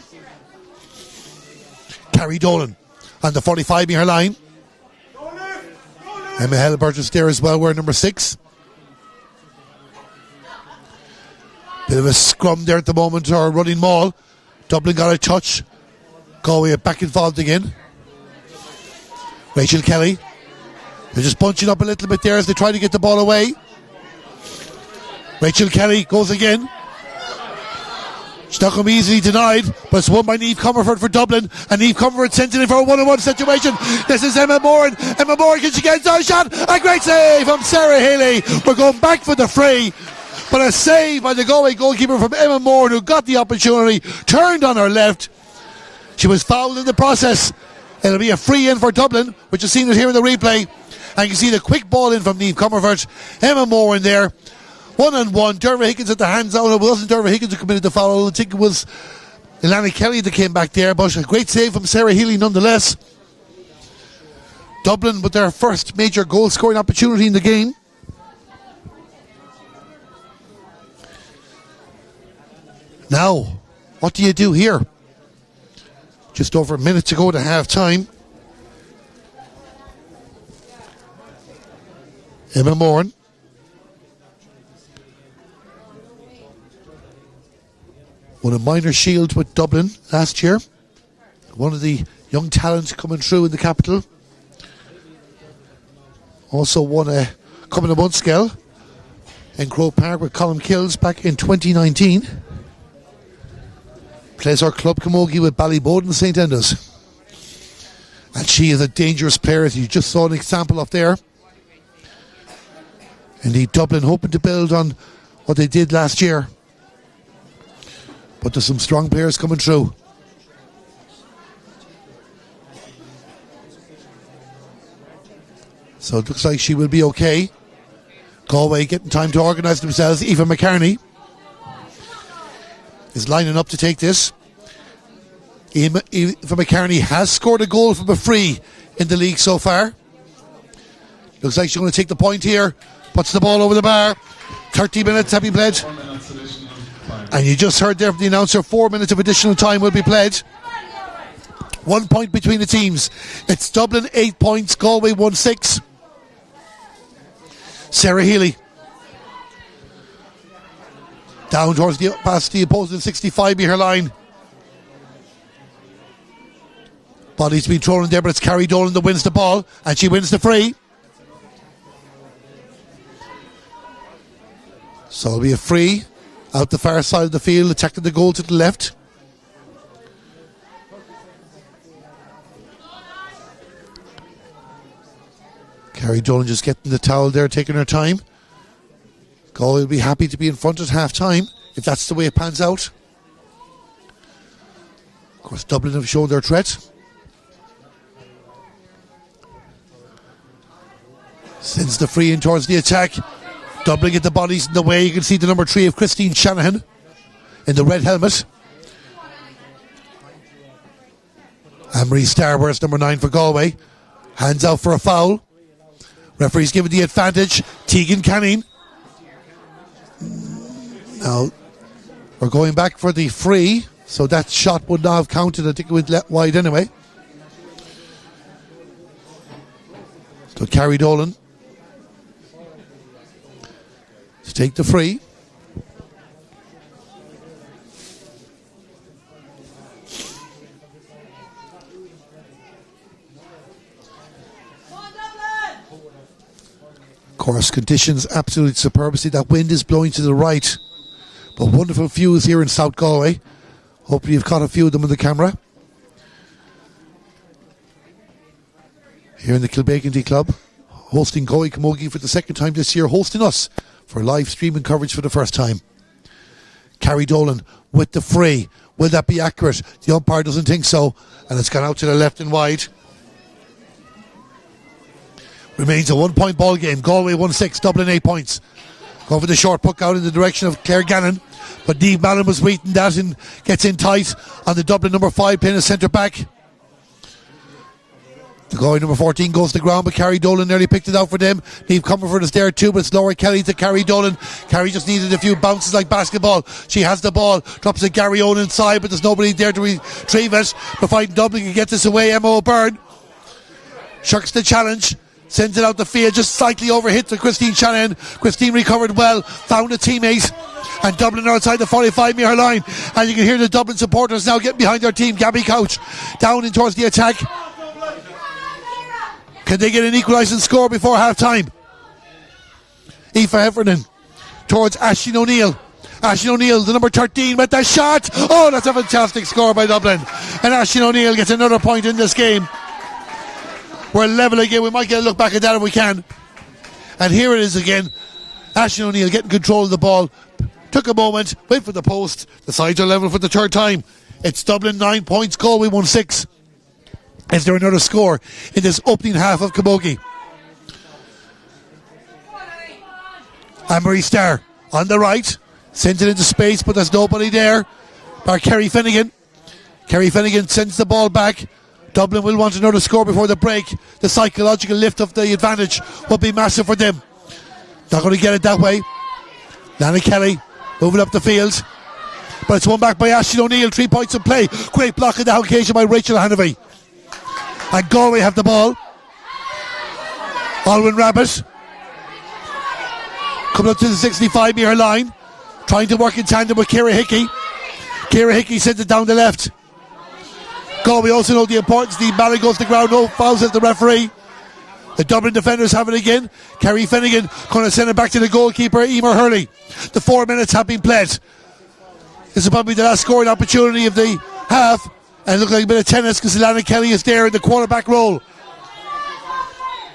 Carrie Dolan on the 45-metre line. Emma Helbert is there as well, wearing number 6. Bit of a scrum there at the moment, or running maul. Dublin got a touch. Galway back involved again. Rachel Kelly. They're just bunching up a little bit there as they try to get the ball away. Rachel Kelly goes again. It's not going to be easily denied, but it's won by Niamh Comerford for Dublin, and Niamh Comerford sent it in for a one-on-one situation. This is Emma Moran. Emma Moran, can she get inside shot? A great save from Sarah Healy. We're going back for the free, but a save by the Galway goalkeeper from Emma Moran, who got the opportunity, turned on her left. She was fouled in the process. It'll be a free in for Dublin, which is seen here in the replay. And you can see the quick ball in from Niamh Comerford. Emma Moran there. 1-on-1. Derva Higgins at the hands out. It wasn't Derva Higgins who committed the foul. I think it was Ilana Kelly that came back there. But a great save from Sarah Healy nonetheless. Dublin with their first major goal scoring opportunity in the game. Now, what do you do here? Just over a minute to go to half time. Emma Moran. Won a minor shield with Dublin last year. One of the young talents coming through in the capital. Also won a couple of months ago in Croke Park with Colm Kills back in 2019. Plays our club camogie with Ballyboden St. Enda's. And she is a dangerous player, as you just saw an example of there. Indeed, Dublin hoping to build on what they did last year. But there's some strong players coming through. So it looks like she will be okay. Galway getting time to organise themselves. Aoife McCartney is lining up to take this. Aoife McCartney has scored a goal from a free in the league so far. Looks like she's going to take the point here. Puts the ball over the bar. 30 minutes have been played. And you just heard there from the announcer, 4 minutes of additional time will be played. 1 point between the teams. It's Dublin 8 points, Galway 1-6. Sarah Healy. Down towards past the opposing 65-metre line. Body's been thrown in there, but it's Carrie Dolan that wins the ball, and she wins the free. So it'll be a free out the far side of the field, attacking the goal to the left. Carrie Dolan just getting the towel there, taking her time. Galway will be happy to be in front at half time if that's the way it pans out. Of course, Dublin have shown their threat. Sends the free in towards the attack. Dublin get the bodies in the way. You can see the number 3 of Christine Shanahan in the red helmet. Anne-Marie Starr wears number 9 for Galway. Hands out for a foul. Referee's given the advantage. Tegan Canning. Now, we're going back for the free, so that shot would not have counted. I think it went wide anyway. So Carrie Dolan to take the free. Of course, conditions absolutely superb. See, that wind is blowing to the right. But wonderful views here in South Galway. Hopefully you've caught a few of them on the camera. Here in the Kilbeggan Club, hosting Galway Camogie for the second time this year, hosting us for live streaming coverage for the first time. Carrie Dolan with the free. Will that be accurate? The umpire doesn't think so, and it's gone out to the left and wide. Remains a 1 point ball game. Galway 1-6, Dublin 8 points. Going for the short puck out in the direction of Claire Gannon, but Niamh Mallon was waiting that and gets in tight on the Dublin number 5 playing a centre back. The Galway number 14 goes to the ground, but Carrie Dolan nearly picked it out for them. Niamh Comerford is there too, but it's Laura Kelly to Carrie Dolan. Carrie just needed a few bounces like basketball. She has the ball, drops it Gary Owen inside, but there's nobody there to retrieve it. But fighting Dublin can get this away. Emma O'Byrne shirks the challenge. Sends it out the field, just slightly overhit to Christine Shanahan. Christine recovered well, found a teammate, and Dublin are outside the 45-metre line. And you can hear the Dublin supporters now getting behind their team. Gabby Couch down in towards the attack. Can they get an equalising score before half-time? Aoife Heffernan towards Aisling O'Neill. Aisling O'Neill, the number 13, with that shot. Oh, that's a fantastic score by Dublin. And Aisling O'Neill gets another point in this game. We're level again. We might get a look back at that if we can. And here it is again. Aisling O'Neill getting control of the ball. Took a moment, went for the post. The sides are level for the third time. It's Dublin 9 points, Galway 1-6. Is there another score in this opening half of Camogie? Anne-Marie Starr on the right. Sends it into space, but there's nobody there. Bar Kerry Finnegan. Kerry Finnegan sends the ball back. Dublin will want another score before the break. The psychological lift of the advantage will be massive for them. Not going to get it that way. Lana Kelly moving up the field. But it's won back by Aisling O'Neill. 3 points in play. Great block in the occasion by Rachel Hanavy. And Galway have the ball. Alwyn Rabbit coming up to the 65-metre line, trying to work in tandem with Ciara Hickey. Ciara Hickey sends it down the left. Galway also know the importance. The ball goes to the ground. No fouls at the referee. The Dublin defenders have it again. Kerry Finnegan going to send it back to the goalkeeper, Emer Hurley. The 4 minutes have been played. This is probably the last scoring opportunity of the half. And it looks like a bit of tennis because Alana Kelly is there in the quarterback role.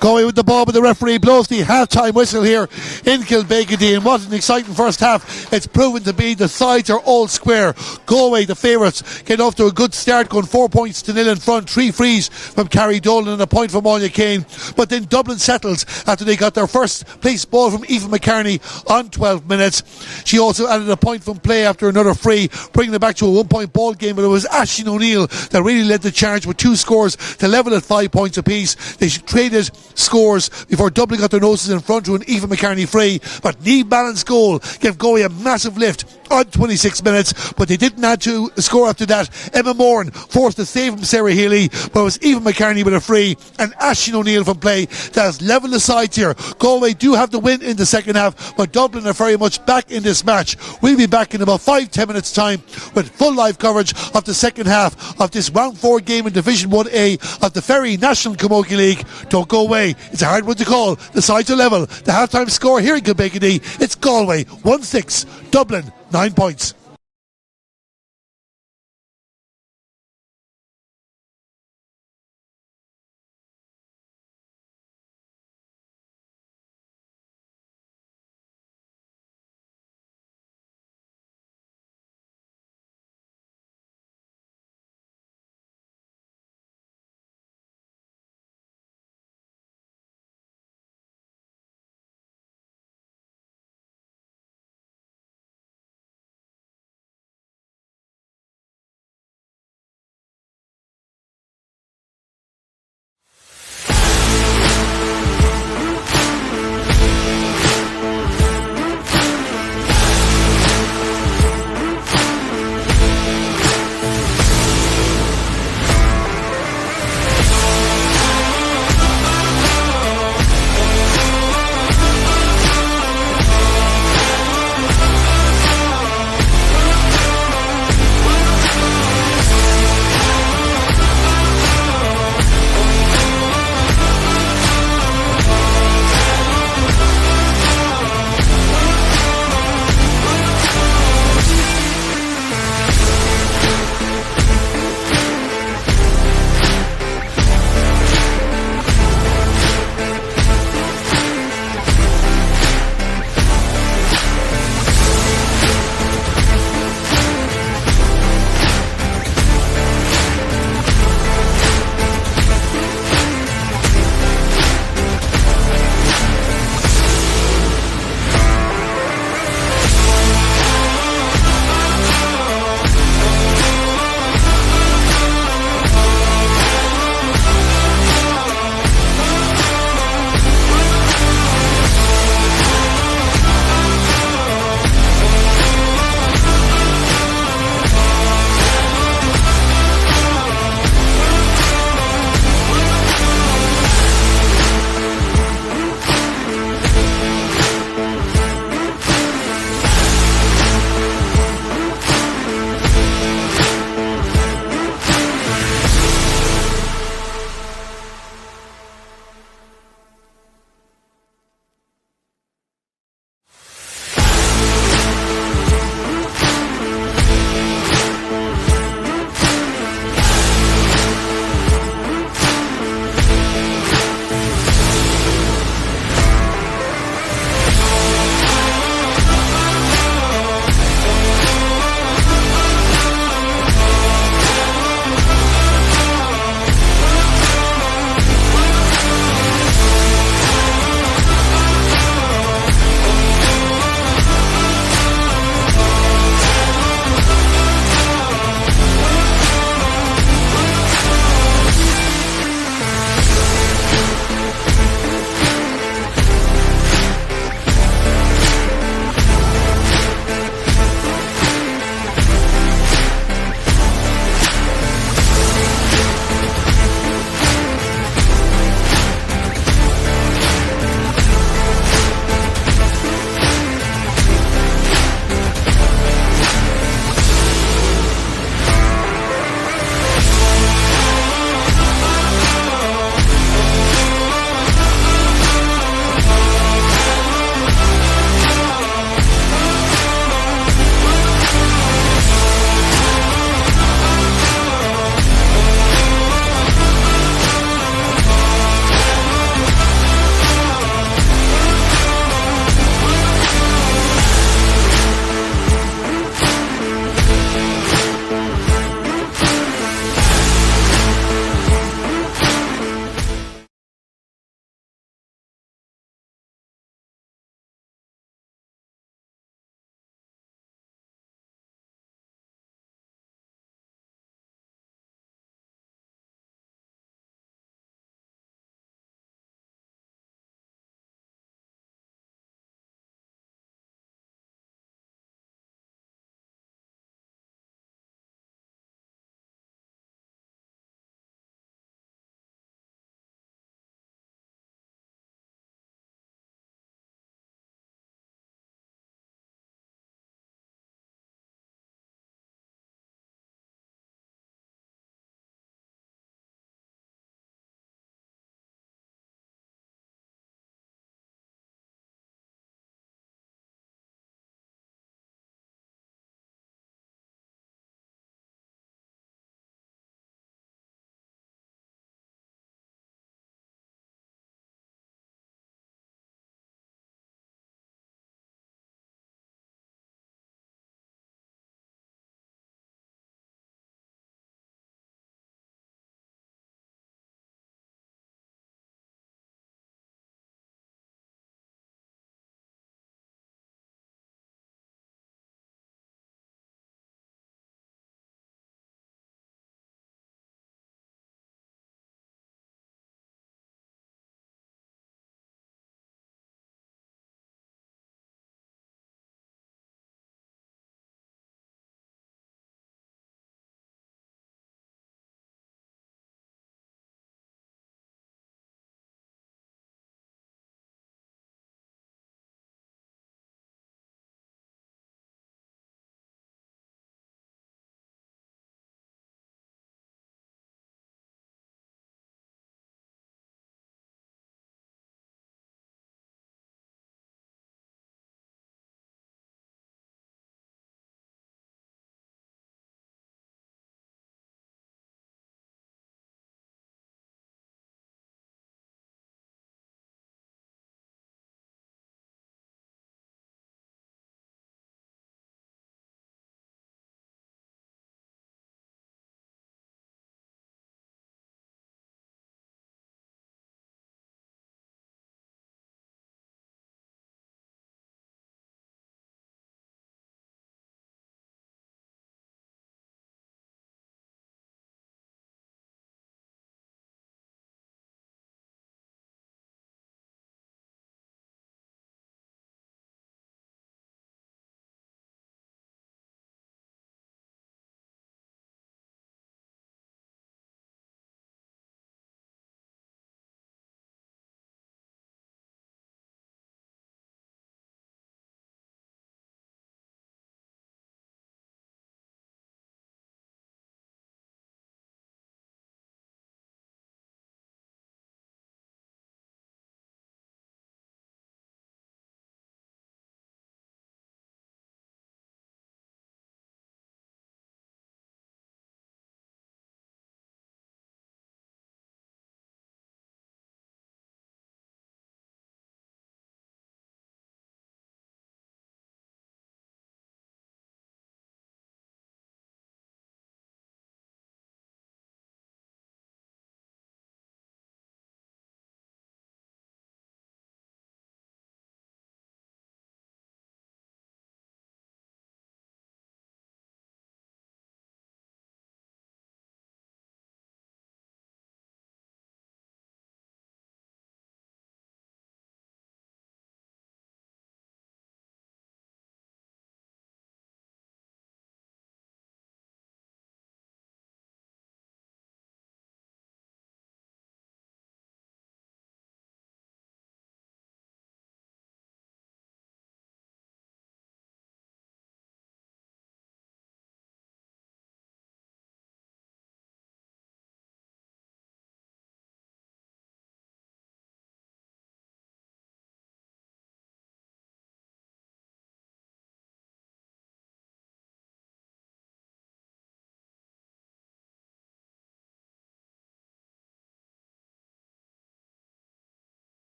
Galway with the ball, but the referee blows the half-time whistle here in Kilbegany. And what an exciting first half it's proven to be. The sides are all square. Galway, the favourites, get off to a good start, going 4 points to nil in front. 3 frees from Carrie Dolan and a point from Anya Kane. But then Dublin settles after they got their first place ball from Aoife McCartney on 12 minutes. She also added a point from play after another free, bringing it back to a 1 point ball game. But it was Aisling O'Neill that really led the charge with 2 scores to level at 5 points apiece. They traded scores before Dublin got their noses in front to an Aoife McCartney free, but Niamh Mallon's goal gave Galway a massive lift on 26 minutes, but they didn't add to score after that. Emma Moran forced a save from Sarah Healy, but it was Aoife McCartney with a free and Aisling O'Neill from play that has leveled the sides here. Galway do have the win in the second half, but Dublin are very much back in this match. We'll be back in about 5-10 minutes time with full live coverage of the second half of this round 4 game in Division 1A of the Very National Camogie League. Don't go away. It's a hard one to call. The sides are level. The half-time score here in Kilbegany, it's Galway 1-6, Dublin 9 points.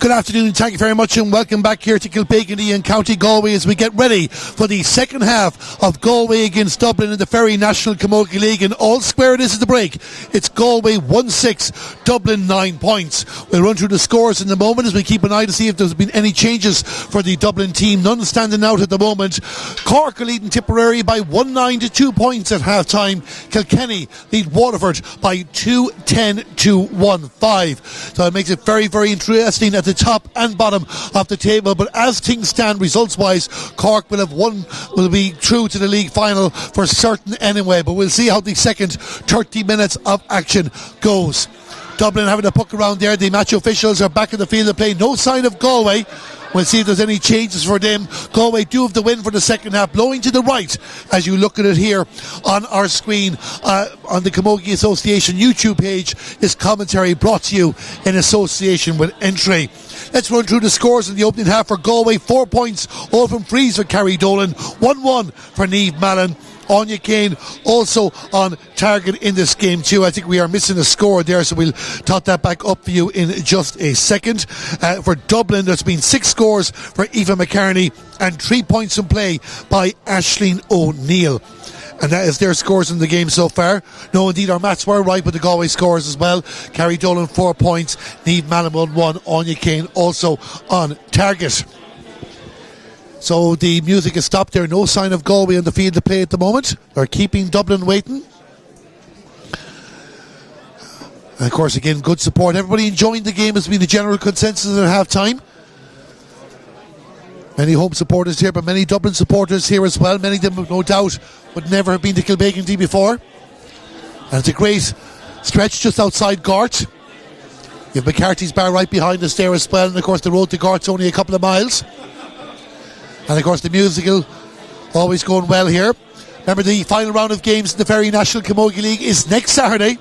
Good afternoon, thank you very much, and welcome back here to Kilpakenny and County Galway as we get ready for the second half of Galway against Dublin in the Very National Camogie League. And all square it is at the break. It's Galway 1-6, Dublin 9 points. We'll run through the scores in a moment as we keep an eye to see if there's been any changes for the Dublin team. None standing out at the moment. Cork are leading Tipperary by 1-9 to 2 points at half time. Kilkenny lead Waterford by 2-10 to 1-5. So it makes it very, very interesting at the top and bottom of the table. But as things stand results wise, Cork will be through to the league final for certain anyway. But we'll see how the second 30 minutes of action goes. Dublin having a puck around there. The match officials are back in the field of play. No sign of Galway. We'll see if there's any changes for them. Galway do have the win for the second half, blowing to the right as you look at it here on our screen on the Camogie Association YouTube page. This commentary brought to you in association with Entry. Let's run through the scores in the opening half for Galway. 4 points all from frees for Carrie Dolan, 1-1 for Niamh Mallon. Anya Kane also on target in this game too. I think we are missing a score there, so we'll tot that back up for you in just a second. For Dublin, there's been 6 scores for Eva McCartney and 3 points in play by Aisling O'Neill. And that is their scores in the game so far. No, indeed, our maths were right with the Galway scores as well. Carrie Dolan 4 points, Niamh Mallon 1-1, Anya Kane also on target. So the music has stopped there. No sign of Galway on the field to play at the moment. They're keeping Dublin waiting. And of course, again, good support. Everybody enjoying the game has been the general consensus at half time. Many home supporters here, but many Dublin supporters here as well. Many of them, no doubt, would never have been to Kilpakenny before. And it's a great stretch just outside Gort. You have McCarthy's bar right behind us there as well. And of course, the road to Gort's only a couple of miles. And of course the musical always going well here. Remember, the final round of games in the Very National Camogie League is next Saturday,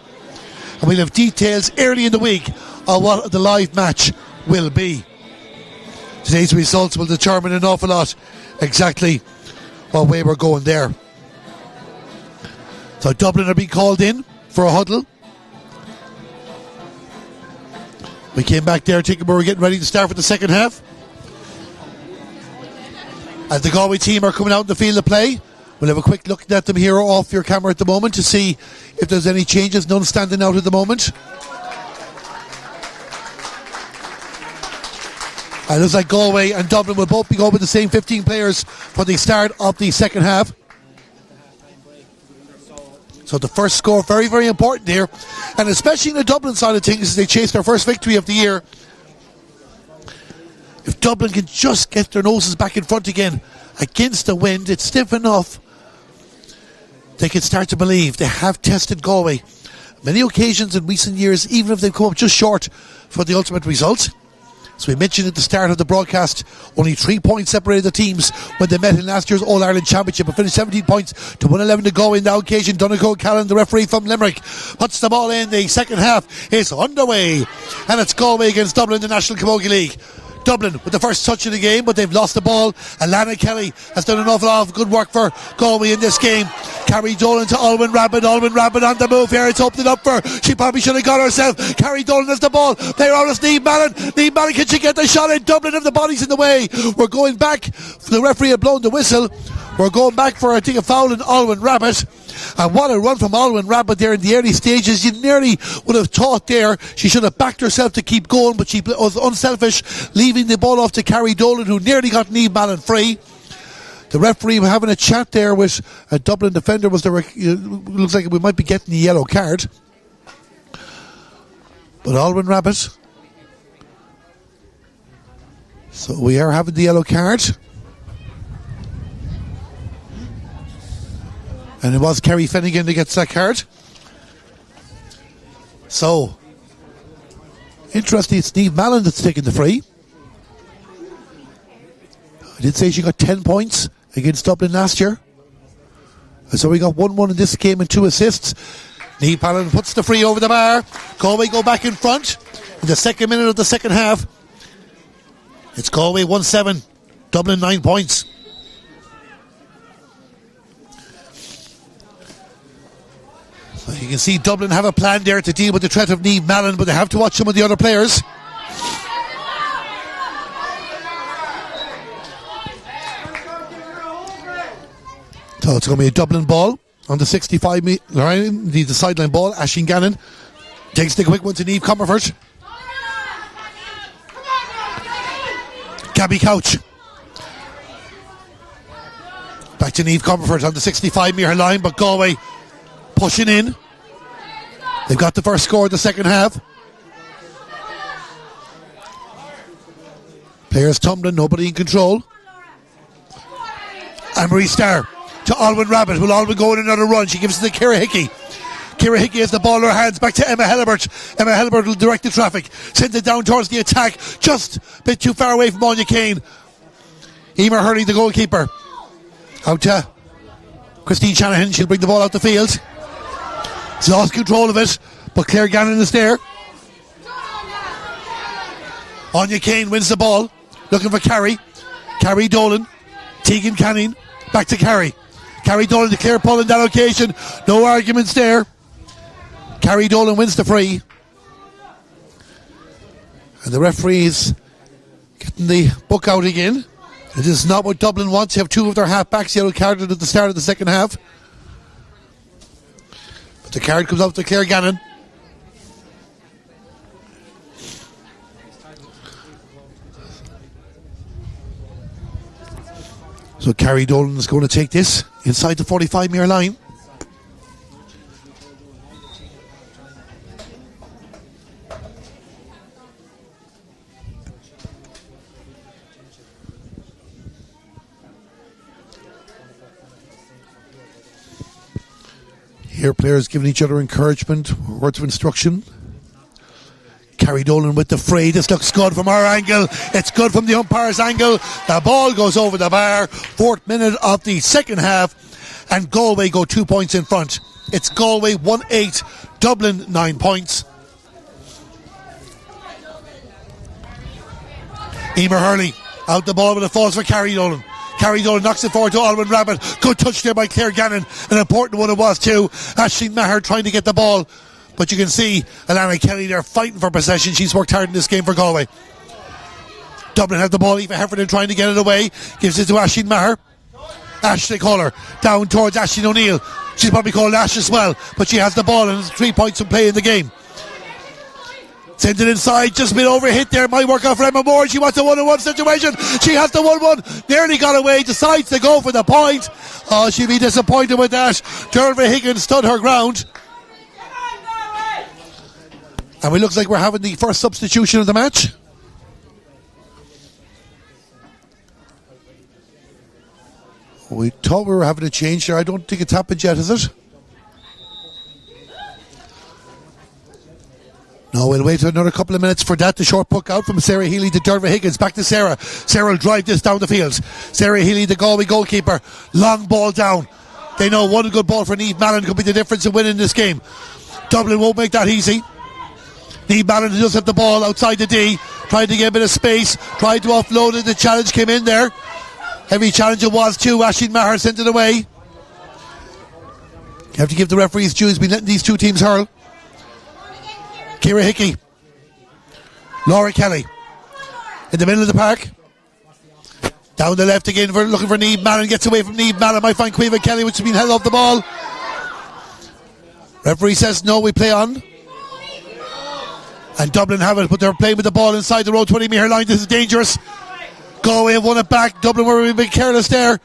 and we'll have details early in the week on what the live match will be. Today's results will determine an awful lot exactly what way we're going there. So Dublin are being called in for a huddle. We came back there thinking we were getting ready to start for the second half. As the Galway team are coming out in the field of play, we'll have a quick look at them here off your camera at the moment to see if there's any changes. None standing out at the moment. And it looks like Galway and Dublin will both be going with the same 15 players for the start of the second half. So the first score, very, very important here. And especially in the Dublin side of things, as they chase their first victory of the year. If Dublin can just get their noses back in front again against the wind, it's stiff enough, they can start to believe. They have tested Galway many occasions in recent years, even if they've come up just short for the ultimate result. As we mentioned at the start of the broadcast, only 3 points separated the teams when they met in last year's All-Ireland Championship and finished 17 points to 111 to go in the occasion. Donegal Callan, the referee from Limerick, puts the ball in. The second half is underway, and it's Galway against Dublin in the National Camogie League. Dublin with the first touch of the game, but they've lost the ball. Alana Kelly has done an awful lot of good work for Galway in this game. Carrie Dolan to Alwyn Rabbit. Alwyn Rabbit on the move here. It's opening up for, she probably should have got herself. Carrie Dolan has the ball. Player out is Niamh Mallon. Niamh Mallon, can she get the shot in? Dublin have the bodies in the way. We're going back. The referee had blown the whistle. We're going back for, I think, a foul in Alwyn Rabbit. And what a run from Alwyn Rabbit there in the early stages. You nearly would have thought there she should have backed herself to keep going, but she was unselfish, leaving the ball off to Carrie Dolan, who nearly got Niamh Mallon free. The referee were having a chat there with a Dublin defender. Looks like we might be getting a yellow card. But Alwyn Rabbit. So we are having the yellow card. And it was Kerry Finnegan that gets that card. So, interesting, it's Niamh Mallon that's taking the free. I did say she got 10 points against Dublin last year. And so we got 1-1 in this game and 2 assists. Niamh Mallon puts the free over the bar. Galway go back in front in the second minute of the second half. It's Galway 1-7, Dublin 9 points. So you can see Dublin have a plan there to deal with the threat of Niamh Mallon, but they have to watch some of the other players. So it's going to be a Dublin ball on the 65 line, the sideline ball. Aisling Gannon takes the quick one to Niamh Comerford. Gabby Couch. Back to Niamh Comerford on the 65 metre line, but Galway pushing in. They've got the first score of the second half. Players tumbling, nobody in control. Anne-Marie Starr to Alwyn Rabbit. Will Alwyn go in another run? She gives it to Ciara Hickey. Ciara Hickey has the ball in her hands. Back to Emma Helibert. Emma Helibert will direct the traffic. Send it down towards the attack. Just a bit too far away from Anya Kane. Emer Hurley, the goalkeeper. Out to Christine Shanahan. She'll bring the ball out the field. She's lost control of it, but Claire Gannon is there. Anya Kane wins the ball. Looking for Carrie. Carrie Dolan. Tegan Canning. Back to Carrie. Carrie Dolan to Claire Pull in that occasion. No arguments there. Carrie Dolan wins the free. And the referees getting the book out again. It is not what Dublin wants. They have two of their half-backs yellow carded at the start of the second half. But the card comes out to Claire Gannon. So Carrie Dolan is going to take this inside the 45 metre line. Here players giving each other encouragement, words of instruction. Carrie Dolan with the fray. This looks good from our angle. It's good from the umpire's angle. The ball goes over the bar. 4th minute of the second half. And Galway go 2 points in front. It's Galway 1-8. Dublin 9 points. Emer Hurley out the ball, but it falls for Carrie Dolan. Carrie Dolan knocks it forward to Alwyn Rabbit. Good touch there by Claire Gannon. An important one it was too. Aisling Maher trying to get the ball. But you can see Alana Kelly there fighting for possession. She's worked hard in this game for Galway. Dublin have the ball. Eva Heffernan trying to get it away. Gives it to Aisling Maher. Ash, they call her. Down towards Aisling O'Neill. She's probably called Ash as well. But she has the ball and there's 3 points in play in the game. Sends it inside. Just a bit overhit there. Might work out for Emma Moore. She wants a 1-on-1 situation. She has the 1-1. Nearly got away. Decides to go for the point. Oh, she'll be disappointed with that. Derva Higgins stood her ground. And it looks like we're having the first substitution of the match. We thought we were having a change there. I don't think it's happened yet, is it? No, we'll wait another couple of minutes for that. The short puck out from Sarah Healy to Derva Higgins. Back to Sarah. Sarah will drive this down the field. Sarah Healy, the Galway goalkeeper. Long ball down. They know one good ball for Niamh Mallon could be the difference in winning this game. Dublin won't make that easy. Niamh Mallon does have the ball outside the D. Tried to get a bit of space. Tried to offload it. The challenge came in there. Heavy challenge it was too. Aisling Maher sent it away. You have to give the referees due. He's been letting these two teams hurl. Ciara Hickey. Laura Kelly. In the middle of the park. Down the left again, looking for Niamh Mallon. Gets away from Niamh Mallon. Might find Caoimhe Kelly, which has been held off the ball. Referee says no, we play on. And Dublin have it, but they're playing with the ball inside the road 20 metre line. This is dangerous. Galway have won it back. Dublin were a bit careless there.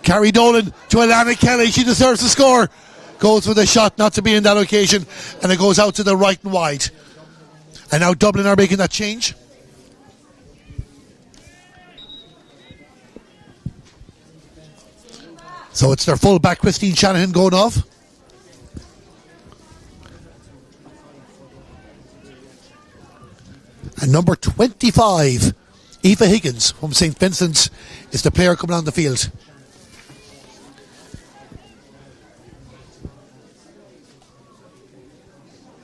Carrie Dolan to Alana Kelly. She deserves to score. Goes for the shot, not to be in that occasion. And it goes out to the right and wide. And now Dublin are making that change. So it's their full back, Christine Shanahan, going off. And number 25, Aoife Higgins from St. Vincent's, is the player coming on the field.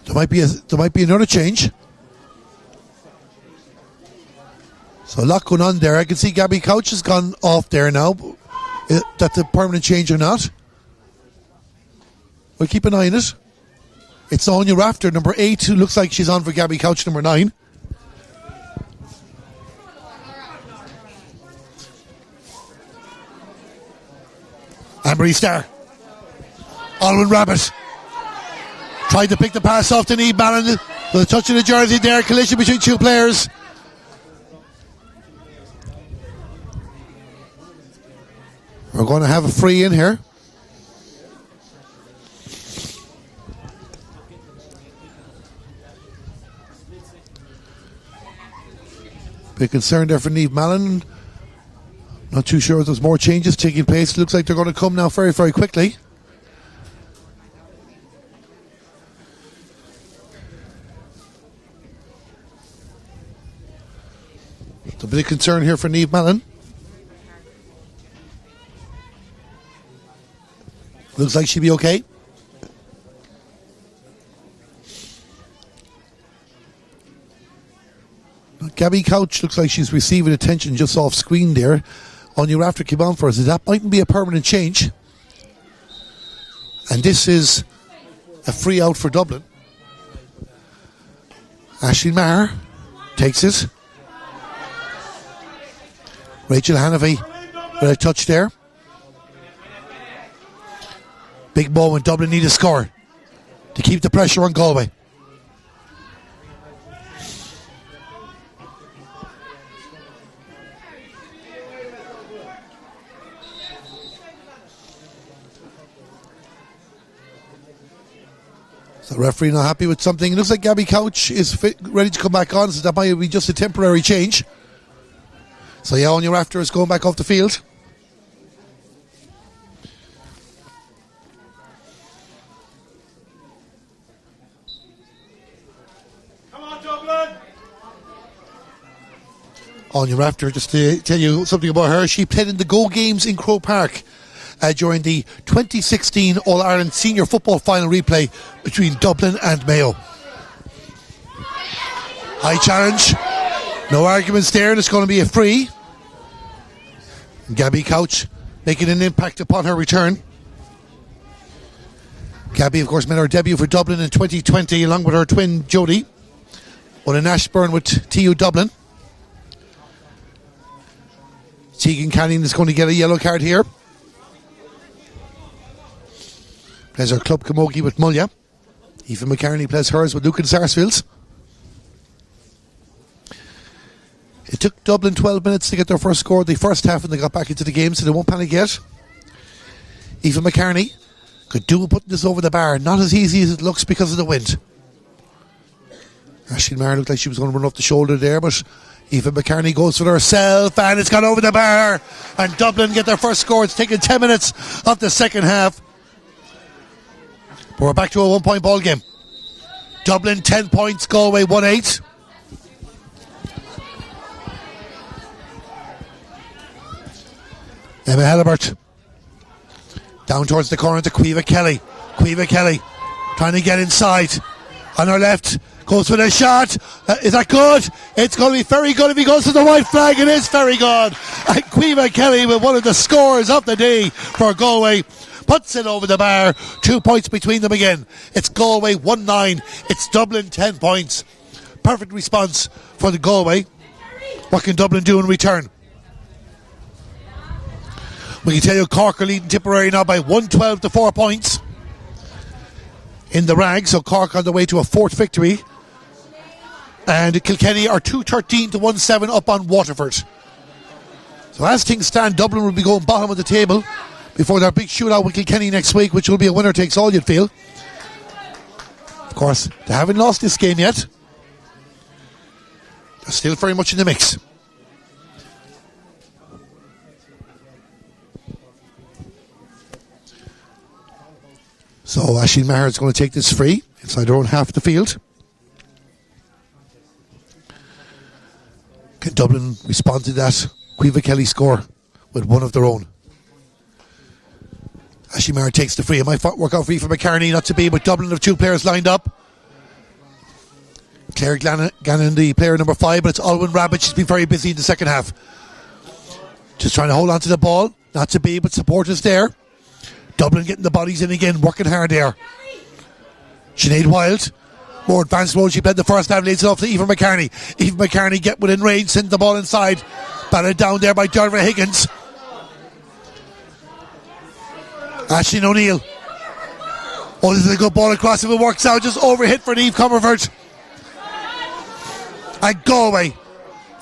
There might be another change. So a lot going on there. I can see Gabby Couch has gone off there now. That's a permanent change or not. We'll keep an eye on it. It's Anya Rafter, number 8, who looks like she's on for Gabby Couch, number 9. Anne-Marie Starr. Alwyn Rabbit. Tried to pick the pass off to Niamh Mallon. With a touch of the jersey there. Collision between two players. We're going to have a free in here. Big concern there for Niamh Mallon. Not too sure if there's more changes taking place. Looks like they're going to come now very, very quickly. A bit of concern here for Niamh Mallon. Looks like she'll be okay. Gabby Couch looks like she's receiving attention just off screen there. On your after came on for us. That mightn't be a permanent change. And this is a free out for Dublin. Aisling Maher takes it. Rachel Hanavy with a touch there. Big moment. Dublin need a score to keep the pressure on Galway. So the referee not happy with something. It looks like Gabby Couch is ready to come back on, so that might be just a temporary change. So yeah, on your after is going back off the field. Come on, Dublin! On your after, just to tell you something about her, she played in the Go Games in Croke Park during the 2016 All-Ireland Senior Football Final replay between Dublin and Mayo. High challenge. No arguments there, and it's going to be a free. Gabby Couch making an impact upon her return. Gabby, of course, made her debut for Dublin in 2020 along with her twin Jodie. Won in Ashburn with TU Dublin. Tegan Canning is going to get a yellow card here. Plays her club camogie with Mulla. Aoife McCartney plays hers with Lucan Sarsfields. It took Dublin 12 minutes to get their first score the first half when they got back into the game, so they won't panic yet. Aoife McCartney could do putting this over the bar. Not as easy as it looks because of the wind. Aisling Maher looked like she was going to run off the shoulder there, but Aoife McCartney goes for herself and it's gone over the bar. And Dublin get their first score. It's taken 10 minutes of the second half. But we're back to a 1 point ball game. Dublin 10 points, Galway 1-8. Emma Halibert down towards the corner to Caoimhe Kelly. Caoimhe Kelly trying to get inside. On her left, goes for the shot. Is that good? It's going to be very good if he goes to the white flag. It is very good. And Caoimhe Kelly with one of the scores of the day for Galway. Puts it over the bar. 2 points between them again. It's Galway 1-9. It's Dublin 10 points. Perfect response for the Galway. What can Dublin do in return? We can tell you Cork are leading Tipperary now by 112 to 4 points in the rag. So Cork on the way to a fourth victory. And Kilkenny are 213 to 1-7 up on Waterford. So as things stand, Dublin will be going bottom of the table before their big shootout with Kilkenny next week, which will be a winner takes all, you'd feel. Of course, they haven't lost this game yet. They're still very much in the mix. So Aisling Maher is going to take this free inside their own half of the field. Can Dublin respond to that Caoimhe Kelly score with one of their own? Aisling Maher takes the free. It might work out for Aoife McCartney, not to be, but Dublin have two players lined up. Claire Gannon, the player number 5, but it's Alwyn Rabbit. She's been very busy in the second half. Just trying to hold on to the ball. Not to be, but support is there. Dublin getting the bodies in again, working hard there. Sinead Wild, more advanced role. She played the first half, lays it off to Aoife McCartney. Aoife McCartney get within range, sends the ball inside. Batted down there by Derva Higgins. Aisling O'Neill. Oh, this is a good ball across if it works out. Just overhit for Eve Comerford. And Galway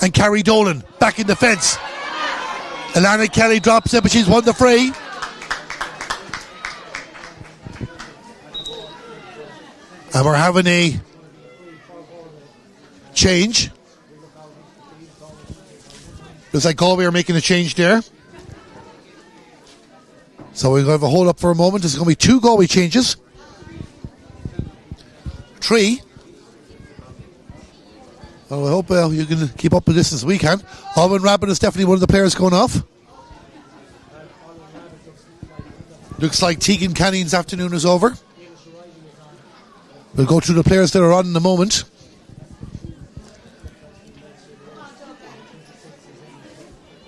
and Carrie Dolan back in defence. Alana Kelly drops it, but she's won the free. And we're having a change. Looks like Galway are making a change there. So we're going to have a hold up for a moment. There's going to be 2 Galway changes. 3. Well, I hope you can keep up with this as we can. Owen Rabbit is definitely one of the players going off. Looks like Tegan Canning's afternoon is over. We'll go through the players that are on in a moment.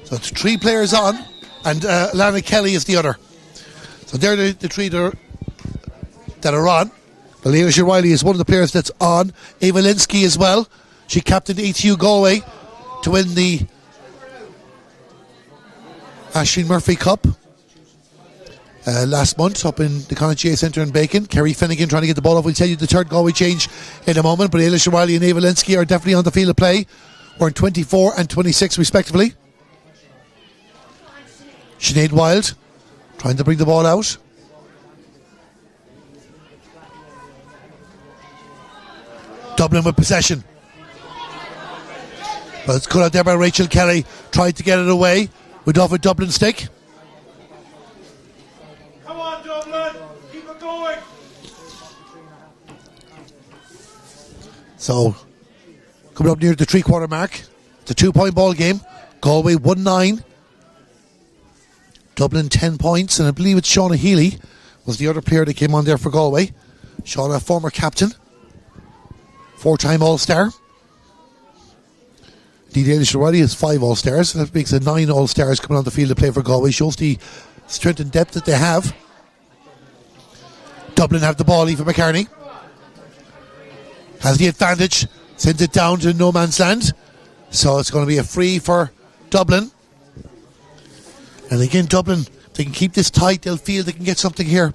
So it's 3 players on, and Lana Kelly is the other. So they're the 3 that are on. Ailish Riley is one of the players that's on. Eva Linsky as well. She captained ETU Galway to win the Aisling Murphy Cup last month up in the Connacht GA Centre in Bacon. Kerry Finnegan trying to get the ball off. We'll tell you the third Galway change in a moment, but Ailish Riley and Eva Linsky are definitely on the field of play. We're in 24 and 26 respectively. Sinead Wild trying to bring the ball out. Dublin with possession. But it's cut out there by Rachel Kelly. Tried to get it away with off a Dublin stick. Come on, Dublin. Keep it going. So, coming up near the 3-quarter mark. It's a 2-point ball game. Galway 1-9. Dublin 10 points. And I believe it's Shauna Healy was the other player that came on there for Galway. Shauna, former captain. 4-time All-Star. Ailish O'Reilly has 5 All-Stars. That makes it 9 All-Stars coming on the field to play for Galway. Shows the strength and depth that they have. Dublin have the ball. Aoife McCartney has the advantage. Sends it down to no man's land. So it's going to be a free for Dublin. And again, Dublin, if they can keep this tight, they'll feel they can get something here.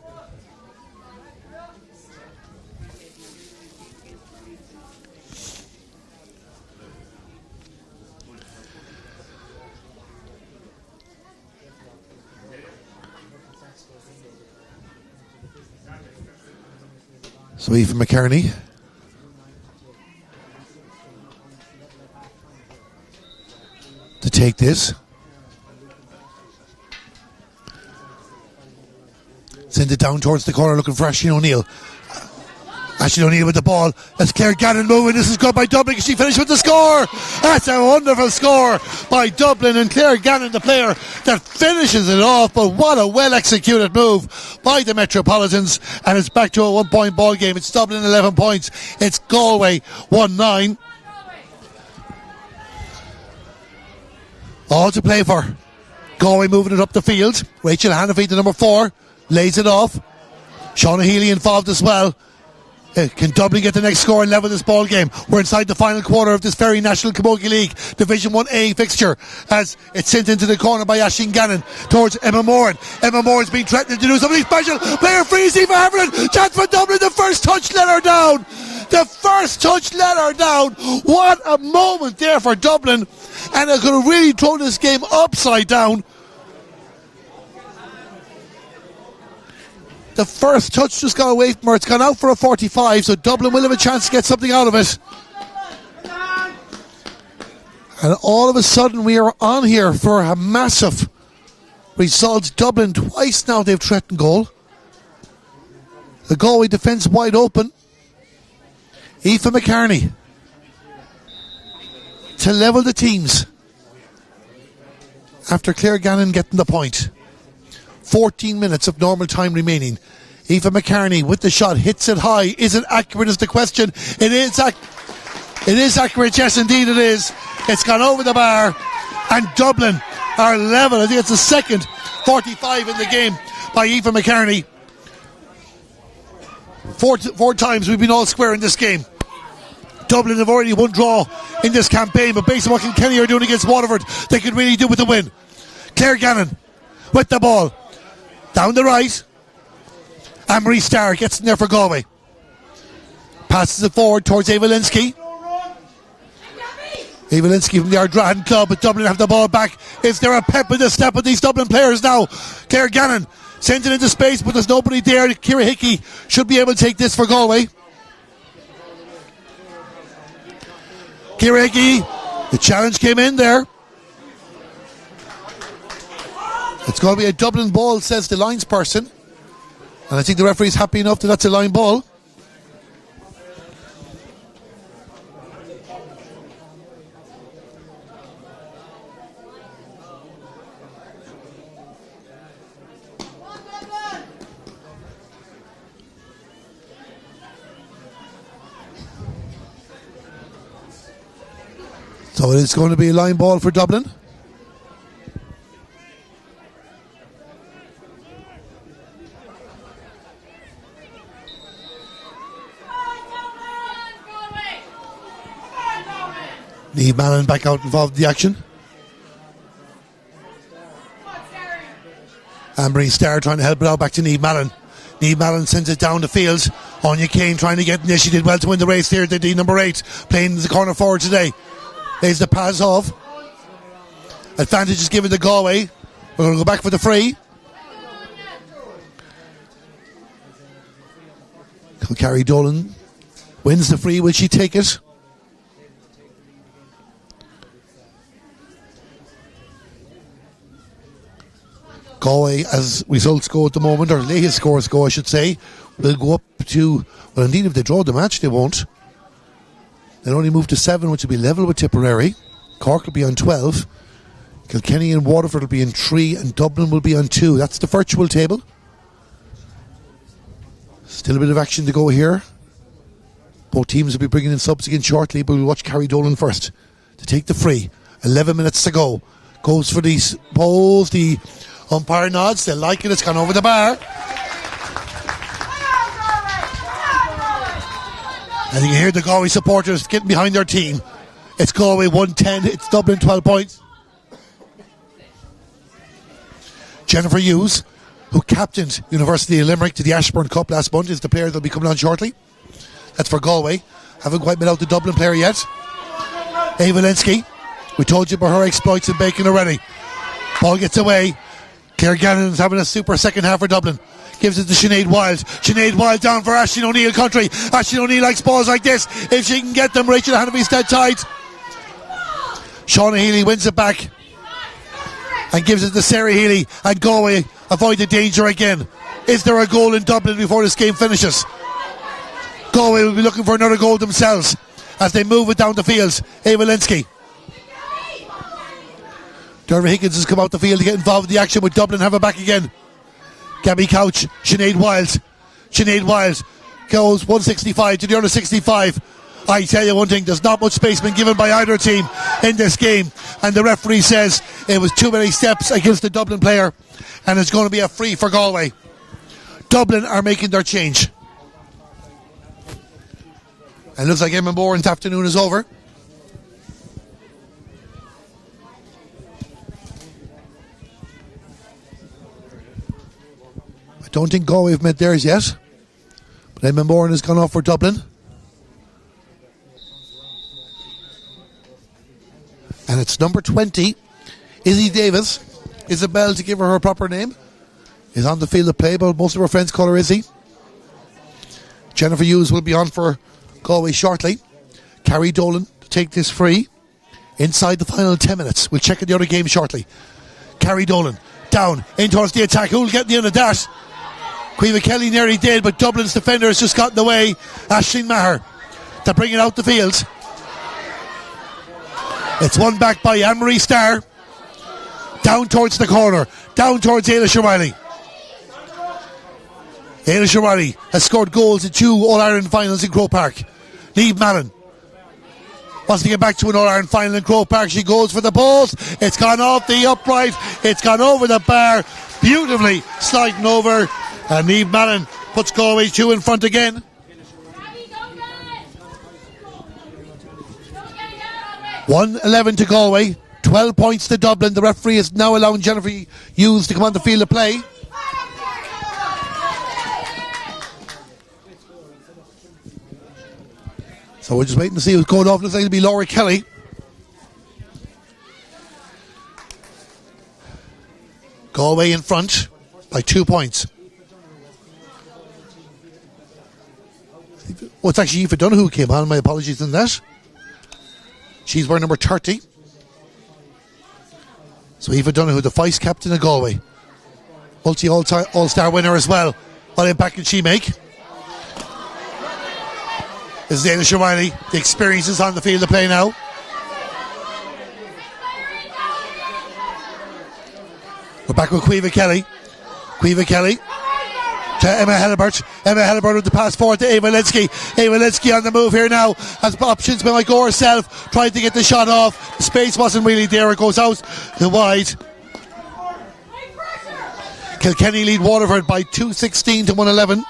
So Aoife McCartney to take this. Send it down towards the corner looking for Aisling O'Neill. Aisling O'Neill with the ball. That's Claire Gannon moving. This is good by Dublin. She finished with the score. That's a wonderful score by Dublin, and Claire Gannon, the player that finishes it off. But what a well executed move by the Metropolitans, and it's back to a 1-point ball game. It's Dublin 11 points. It's Galway 1-9. All to play for. Galway moving it up the field. Rachel Hannafy, the number 4, lays it off. Shauna Healy involved as well. Can Dublin get the next score and level this ball game? We're inside the final quarter of this very National Camogie League Division 1A fixture as it's sent into the corner by Aisling Gannon towards Emma Moran. Emma Moran's being threatened to do something special. Player frees Eva Haverland. Chance for Dublin. The first touch let her down. The first touch let her down. What a moment there for Dublin. And they're going to really throw this game upside down. The first touch just got away from her. It's gone out for a 45, so Dublin will have a chance to get something out of it. And all of a sudden we are on here for a massive result. Dublin twice now they've threatened goal. The Galway defence wide open. Aoife McCartney to level the teams after Claire Gannon getting the point. 14 minutes of normal time remaining. Aoife McCartney with the shot, hits it high. Is it accurate is the question. It is accurate, yes indeed it is. It's gone over the bar, and Dublin are level. I think it's the second 45 in the game by Aoife McCartney. Four times we've been all square in this game. Dublin have already won draw in this campaign, but based on what Kilkenny are doing against Waterford, they could really do with the win. Claire Gannon with the ball. Down the right, Anne-Marie Starr gets in there for Galway. Passes it forward towards Ava Linsky. Ava Linsky from the Ardrahan club, but Dublin have the ball back. Is there a pep in the step of these Dublin players now? Claire Gannon sends it into space, but there's nobody there. Ciara Hickey should be able to take this for Galway. Ciara Hickey, the challenge came in there. It's going to be a Dublin ball, says the lines person. And I think the referee's happy enough that that's a line ball. So it's going to be a line ball for Dublin. Niamh Mallon back out involved in the action. Anne-Marie Starr trying to help it out back to Niamh Mallon. Niamh Mallon sends it down the field. Anya Kane trying to get in there. She did well to win the race there. The number 8 playing the corner forward today. There's the pass off. Advantage is given to Galway. We're going to go back for the free. Carrie Dolan wins the free. Will she take it? Galway, as results go at the moment, or latest scores go, I should say, will go up to, well, indeed, if they draw the match, they won't. They'll only move to 7, which will be level with Tipperary. Cork will be on 12. Kilkenny and Waterford will be in 3, and Dublin will be on 2. That's the virtual table. Still a bit of action to go here. Both teams will be bringing in subs again shortly, but we'll watch Carrie Dolan first to take the free. 11 minutes to go. Goes for these balls. The umpire nods. They like it. It's gone over the bar. And you can hear the Galway supporters getting behind their team. It's Galway 110. It's Dublin 12 points. Jennifer Hughes, who captained University of Limerick to the Ashbourne Cup last month, is the player that will be coming on shortly. That's for Galway. Haven't quite met out the Dublin player yet. Ava Linsky. We told you about her exploits in Bacon already. Ball gets away. Claire Gannon's having a super second half for Dublin. Gives it to Sinead Wild. Sinead Wild down for Aisling O'Neill country. Aisling O'Neill likes balls like this. If she can get them, Rachel Hannaby's dead tight. Shauna Healy wins it back and gives it to Sarah Healy, and Galway avoid the danger again. Is there a goal in Dublin before this game finishes? Galway will be looking for another goal themselves as they move it down the field. Ava Linsky. Dermot Higgins has come out the field to get involved in the action, with Dublin have it back again. Gabby Couch, Sinead Wild. Sinead Wild goes 165 to the other 65. I tell you one thing, there's not much space been given by either team in this game, and the referee says it was too many steps against the Dublin player, and it's going to be a free for Galway. Dublin are making their change. And it looks like Emma Moran's afternoon is over. I don't think Galway have met theirs yet, but Emma Moran has gone off for Dublin. And it's number 20, Izzy Davis. Isabel, to give her proper name, is on the field of play, but most of her friends call her Izzy. Jennifer Hughes will be on for Galway shortly. Carrie Dolan to take this free inside the final 10 minutes. We'll check in the other game shortly. Carrie Dolan down in towards the attack. Who will get the end of that? Caoimhe Kelly nearly did, but Dublin's defender has just got in the way. Aisling Maher to bring it out the field. It's won back by Anne-Marie Starr. Down towards the corner. Down towards Ailish O'Reilly. Ailish O'Reilly has scored goals in 2 All-Ireland finals in Croke Park. Niamh Mallon wants to get back to an All-Ireland final in Croke Park. She goes for the balls. It's gone off the upright. It's gone over the bar. Beautifully sliding over. And Niamh Mallon puts Galway 2 in front again. 1-11 to Galway. 12 points to Dublin. The referee is now allowing Jennifer Hughes to come on the field of play. So we're just waiting to see who's going off. Looks like it'll be Laura Kelly. Galway in front by 2 points. Oh, it's actually Aoife Donoghue came on. My apologies on that. She's wearing number 30. So Aoife Donoghue, the vice captain of Galway. All-star winner as well. What impact can she make? This is Dana O'Reilly. The experience is on the field of play now. We're back with Caoimhe Kelly. Caoimhe Kelly to Emma Helibert. Emma Helibert with the pass forward to Ava Linsky. Ava Linsky on the move here now. Has options, but might go herself. Tried to get the shot off. The space wasn't really there. It goes out to wide. Kilkenny lead Waterford by 216 to 111.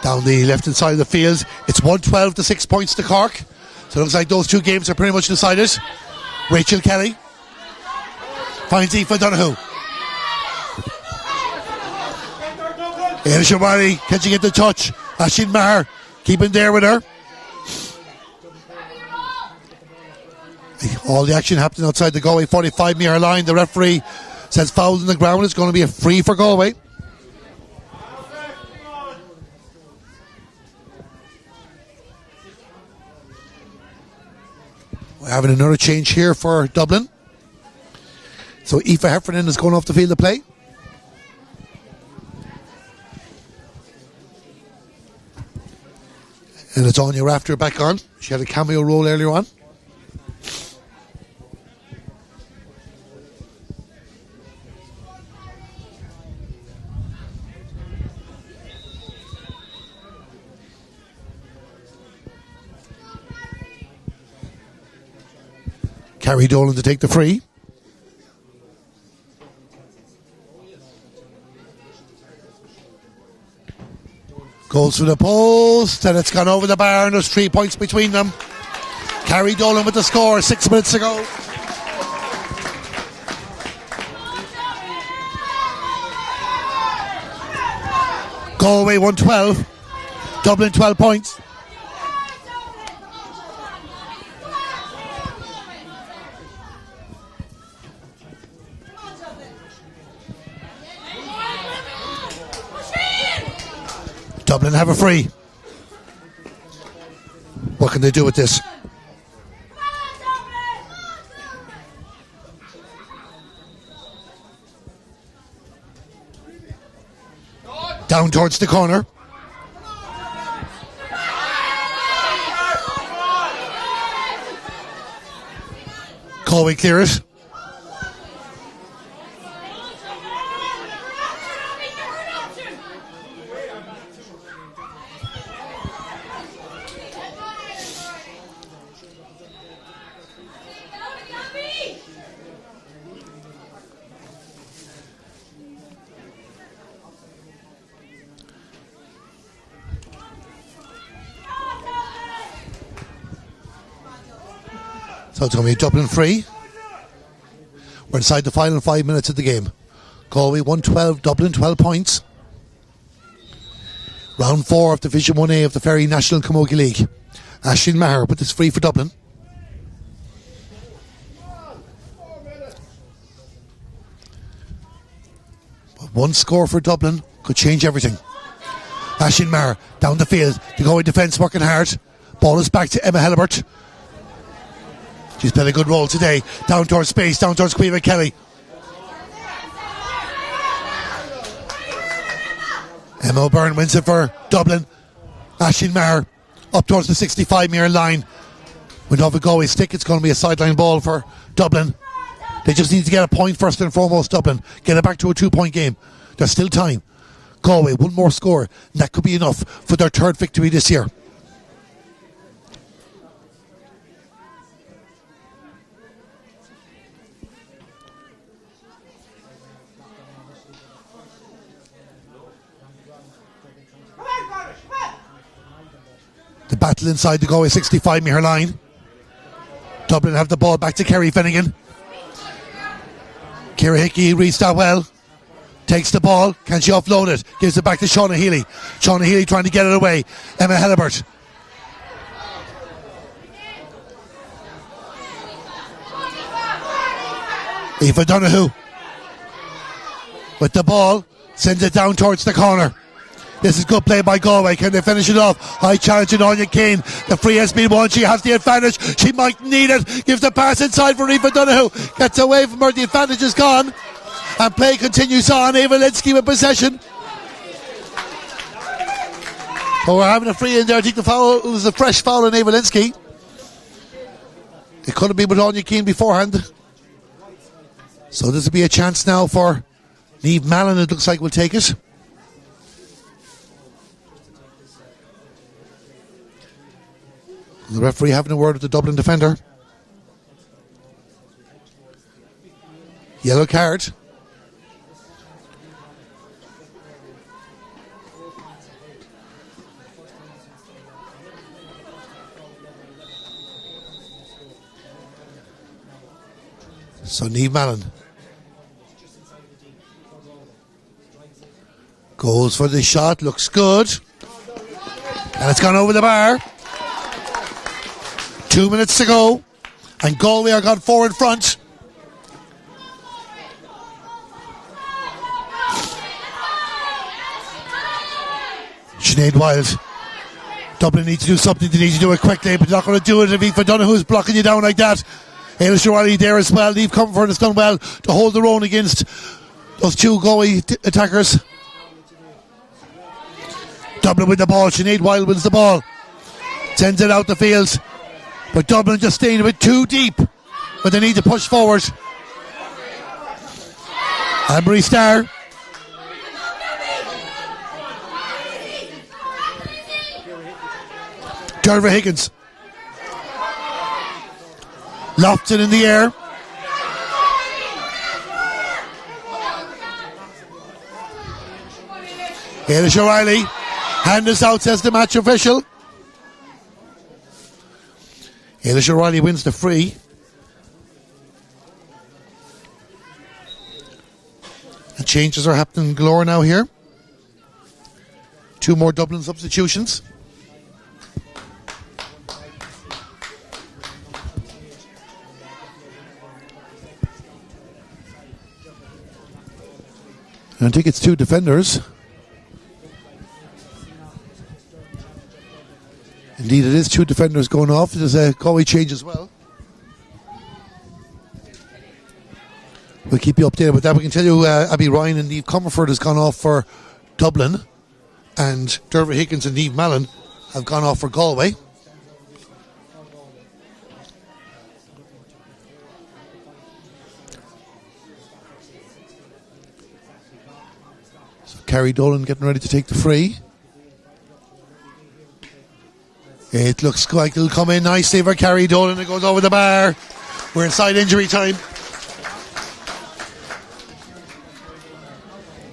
Down the left-hand side of the field, it's 112 to 6 points to Cork. So it looks like those two games are pretty much decided. Rachel Kelly finds Aoife Donoghue. Aina Shamari, can she get the touch? Aisling Maher keeping there with her. All the action happening outside the Galway 45-metre line. The referee says foul on the ground. It's going to be a free for Galway. We're having another change here for Dublin. So Aoife Heffernan is going off the field of play. And it's Anya Rafter back on. She had a cameo role earlier on. Carrie Dolan to take the free. Goes to the post, and it's gone over the bar, and there's 3 points between them. Carrie Dolan with the score 6 minutes ago. Galway 112, Dublin 12 points. Dublin have a free. What can they do with this? Down towards the corner. Galway clear it. So it's going to be a Dublin free. We're inside the final 5 minutes of the game. Galway 112, Dublin 12 points. Round 4 of Division 1A of the Very National Camogie League. Aisling Maher with this free for Dublin. But one score for Dublin could change everything. Aisling Maher down the field. The Galway defence working hard. Ball is back to Emma Helibert. She's played a good role today. Down towards space, down towards Caoimhe Kelly. Emma O'Byrne wins it for Dublin. Aisling Maher up towards the 65-metre line. With off a Galway stick, it's going to be a sideline ball for Dublin. They just need to get a point first and foremost, Dublin. Get it back to a 2-point game. There's still time. Galway, one more score. And that could be enough for their third victory this year. The battle inside the Galway 65-metre line. Dublin have the ball back to Kerry Finnegan. Ciara Hickey reads that well. Takes the ball. Can she offload it? Gives it back to Shauna Healy. Shauna Healy trying to get it away. Emma Helibert. Aoife Donoghue with the ball, sends it down towards the corner. This is good play by Galway. Can they finish it off? High challenge in Anya Kane. The free has been won. She has the advantage. She might need it. Gives the pass inside for Aoife Donoghue. Gets away from her. The advantage is gone. And play continues on. Eva Linsky with possession. But we're having a free in there. I think the foul, it was a fresh foul on Eva Linsky. It could have been with Anya Kane beforehand. So this will be a chance now for Niamh Mallon. It looks like we'll take it. The referee having a word with the Dublin defender. Yellow card. So Niamh Mallon goes for the shot, looks good, and it's gone over the bar. 2 minutes to go, and Galway are gone 4 in front. Sinead Wild. Dublin need to do something. They need to do it quickly, but they're not going to do it if Aoife Donoghue's blocking you down like that. Ailish O'Reilly there as well. Niamh Comerford has done well to hold their own against those two Galway attackers. Dublin with the ball. Sinead Wild wins the ball. Sends it out the field. But Dublin just staying a bit too deep. But they need to push forward. Anne-Marie Starr. Derva Higgins. Lofts it in the air. Ailish O'Reilly. Hand us out, says the match official. Ailish O'Reilly wins the free. And changes are happening galore now here. 2 more Dublin substitutions. And I think it's 2 defenders. Indeed, it is 2 defenders going off. There's a Galway change as well. We'll keep you updated with that. We can tell you Abby Ryan and Niamh Comerford has gone off for Dublin, and Derva Higgins and Niamh Mallon have gone off for Galway. So Carrie Dolan getting ready to take the free. It looks like it'll come in nicely for Carrie Dolan. It goes over the bar. We're inside injury time.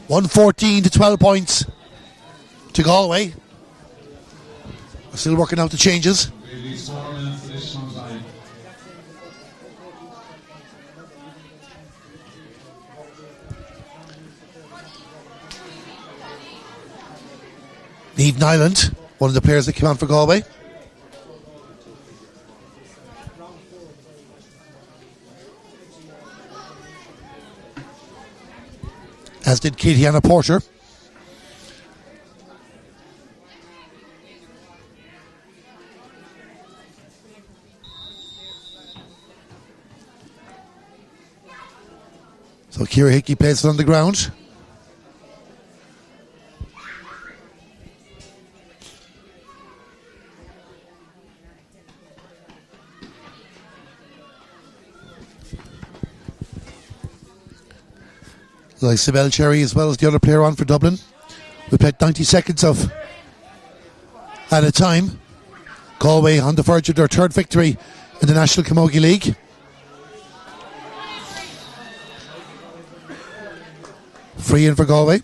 114 to 12 points to Galway. We're still working out the changes. Niamh Nyland, one of the players that came on for Galway. As did Katie-Anna Porter. So Ciara Hickey plays it on the ground. Like Sibel Cherry as well as the other player on for Dublin. We played 90 seconds of at a time. Galway on the verge of their 3rd victory in the National Camogie League. Free in for Galway.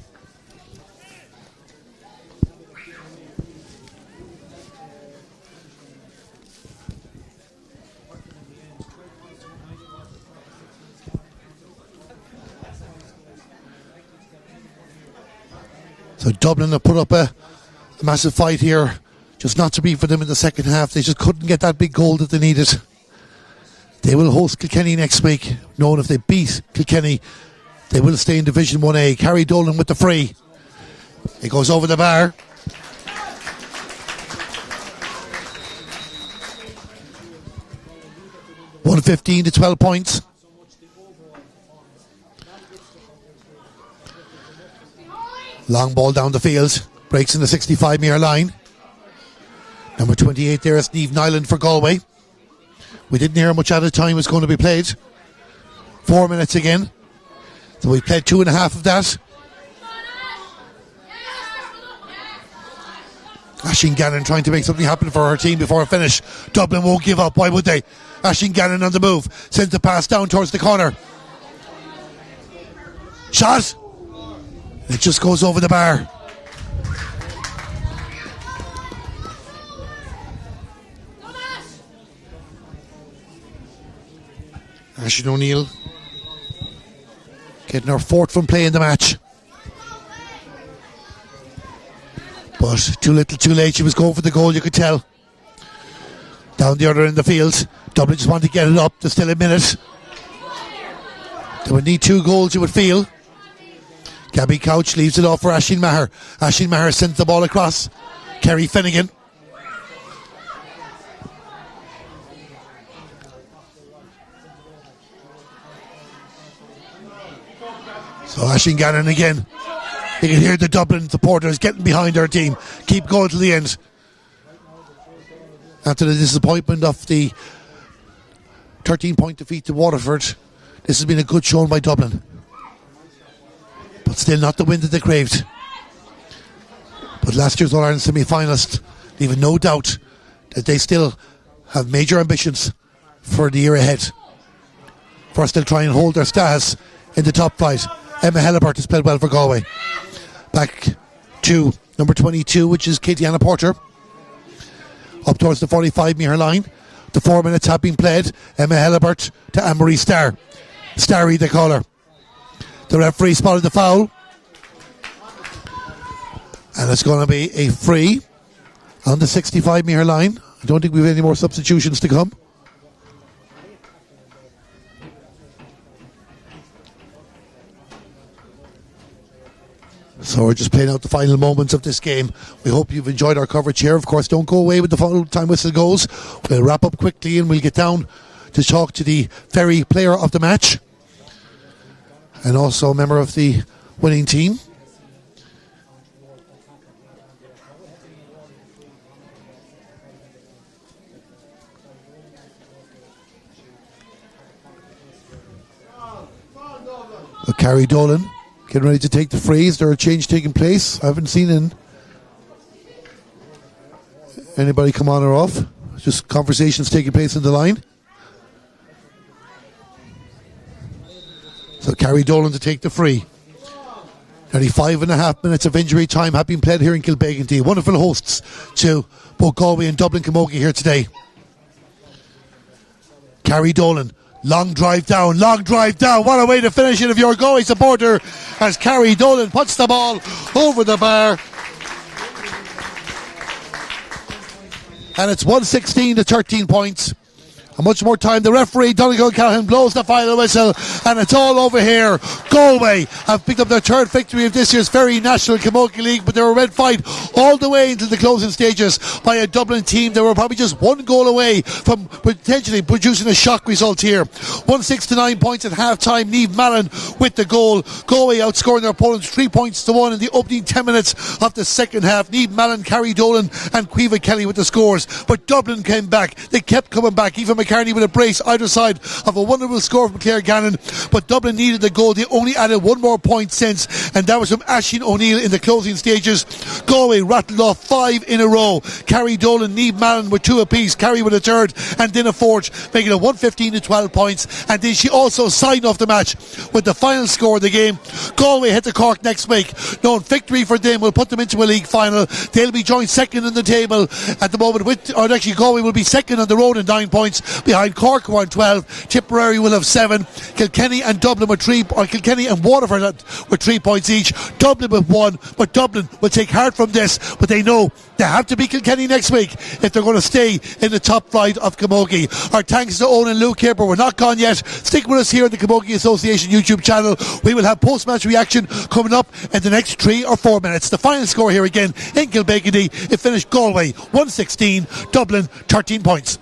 So Dublin have put up a massive fight here, just not to be for them in the second half. They just couldn't get that big goal that they needed. They will host Kilkenny next week, knowing if they beat Kilkenny, they will stay in Division 1A. Carrie Dolan with the free. It goes over the bar. $115 to 12 points. Long ball down the field. Breaks in the 65-metre line. Number 28 there is Niamh Nyland for Galway. We didn't hear how much added time was going to be played. 4 minutes again. So we played 2.5 of that. Aisling Gannon trying to make something happen for her team before a finish. Dublin won't give up. Why would they? Aisling Gannon on the move. Sends the pass down towards the corner. Shot. It just goes over the bar. Aisling O'Neill getting her 4th from play in the match. But too little, too late. She was going for the goal, you could tell. Down the other end of the field. Dublin just want to get it up. There's still a minute. They would need 2 goals, you would feel. Gabby Couch leaves it off for Aisling Maher. Aisling Maher sends the ball across. Kerry Finnegan. So Aisling Gannon again. You can hear the Dublin supporters getting behind their team. Keep going to the end. After the disappointment of the 13-point defeat to Waterford, this has been a good showing by Dublin. But still not the win that they craved. But last year's All-Ireland semi-finalist, leaving no doubt that they still have major ambitions for the year ahead. First they'll try and hold their status in the top flight. Emma Hellebert has played well for Galway. Back to number 22, which is Katie Anna Porter. Up towards the 45-metre line. The 4 minutes have been played. Emma Hellebert to Anne-Marie Starr. Starry, they call her. The referee spotted the foul. And it's going to be a free on the 65-metre line. I don't think we have any more substitutions to come. So we're just playing out the final moments of this game. We hope you've enjoyed our coverage here. Of course, don't go away when the full time whistle goes. We'll wrap up quickly and we'll get down to talk to the Ferry player of the match and also a member of the winning team. Carrie Dolan getting ready to take the free. Is there a change taking place? I haven't seen anybody come on or off. Just conversations taking place in the line. So Carrie Dolan to take the free. Nearly 5.5 minutes of injury time have been played here in Kilbeganty. Wonderful hosts to both Galway and Dublin Camogie here today. Carrie Dolan. Long drive down. What a way to finish it if you're a Galway supporter, as Carrie Dolan puts the ball over the bar. And it's 116 to 13 points. How much more time? The referee, Donegal Callahan, blows the final whistle, and it's all over here. Galway have picked up their 3rd victory of this year's Very National Camogie League, but they were a red fight all the way into the closing stages by a Dublin team. They were probably just 1 goal away from potentially producing a shock result here. 1-6 to 9 points at half-time. Niamh Mallon with the goal. Galway outscoring their opponents 3 points to 1 in the opening 10 minutes of the second half. Niamh Mallon, Carrie Dolan and Caoimhe Kelly with the scores. But Dublin came back. They kept coming back. Even McCartney with a brace either side of a wonderful score from Claire Gannon, but Dublin needed the goal. They only added 1 more point since, and that was from Aisling O'Neill in the closing stages. Galway rattled off 5 in a row. Carrie Dolan, Niamh Mallon with 2 apiece, Carrie with a 3rd, and Dinah Forge making it 115 to 12 points. And then she also signed off the match with the final score of the game. Galway head to Cork next week. No victory for them will put them into a league final. They'll be joined second in the table at the moment with, or actually Galway will be second on the road in 9 points, Behind Cork on 12. Tipperary will have 7. Kilkenny and Dublin with 3, or Kilkenny and Waterford with 3 points each. Dublin with 1, but Dublin will take heart from this, but they know they have to beat Kilkenny next week if they're going to stay in the top flight of Camogie. Our thanks to Owen and Luke here, but we're not gone yet. Stick with us here on the Camogie Association YouTube channel. We will have post-match reaction coming up in the next 3 or 4 minutes. The final score here again in Kilbegandy, it finished Galway 116, Dublin 13 points.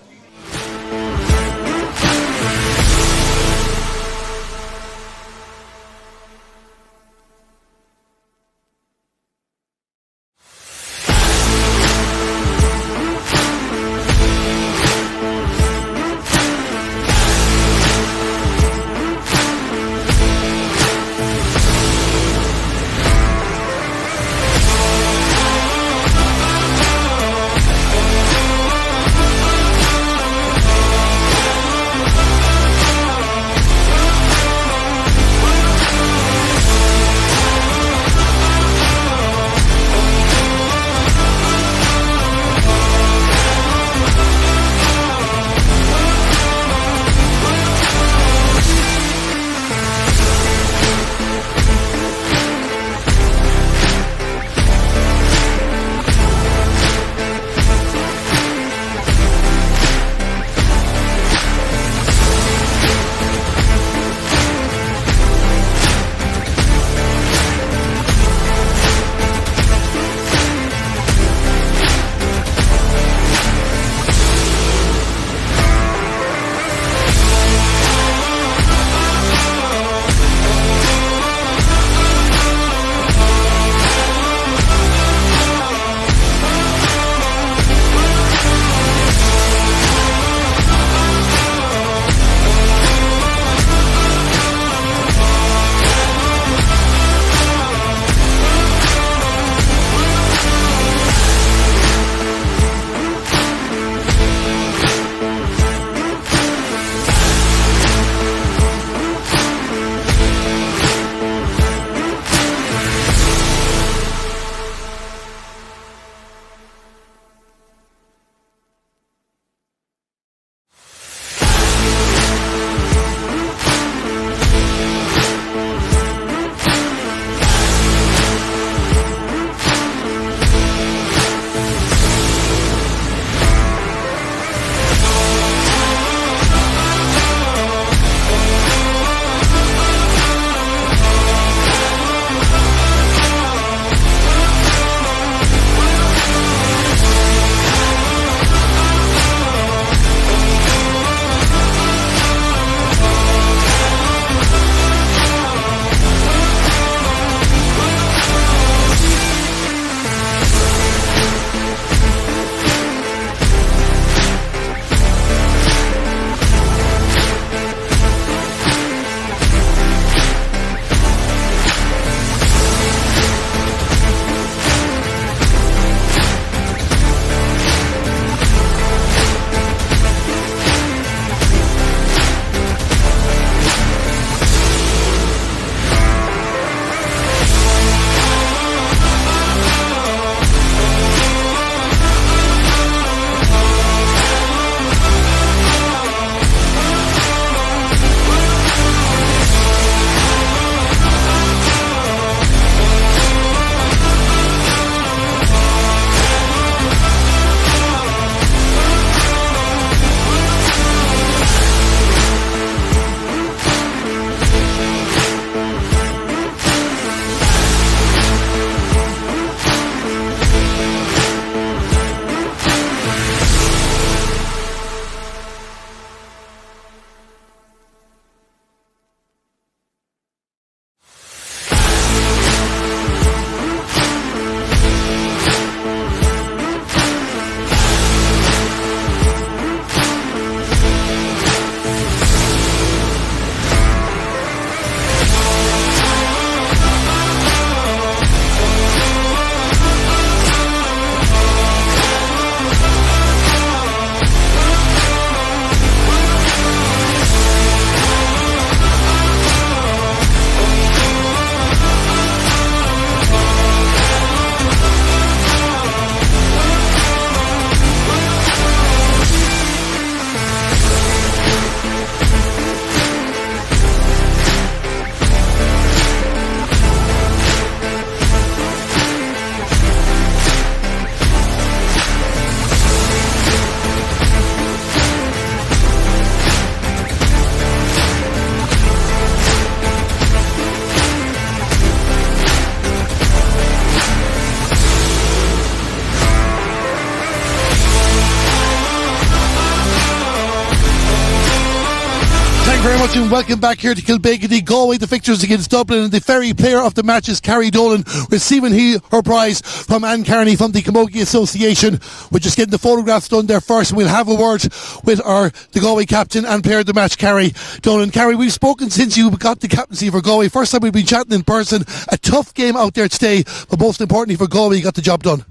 very much and welcome back here to Kilbegany, Galway. The fixtures against Dublin, and the very player of the match is Carrie Dolan, receiving her prize from Anne Carney from the Camogie Association. We're just getting the photographs done there first, and we'll have a word with the Galway captain and player of the match, Carrie Dolan. Carrie, we've spoken since you got the captaincy for Galway. First time we've been chatting in person. A tough game out there today, but most importantly for Galway, you got the job done.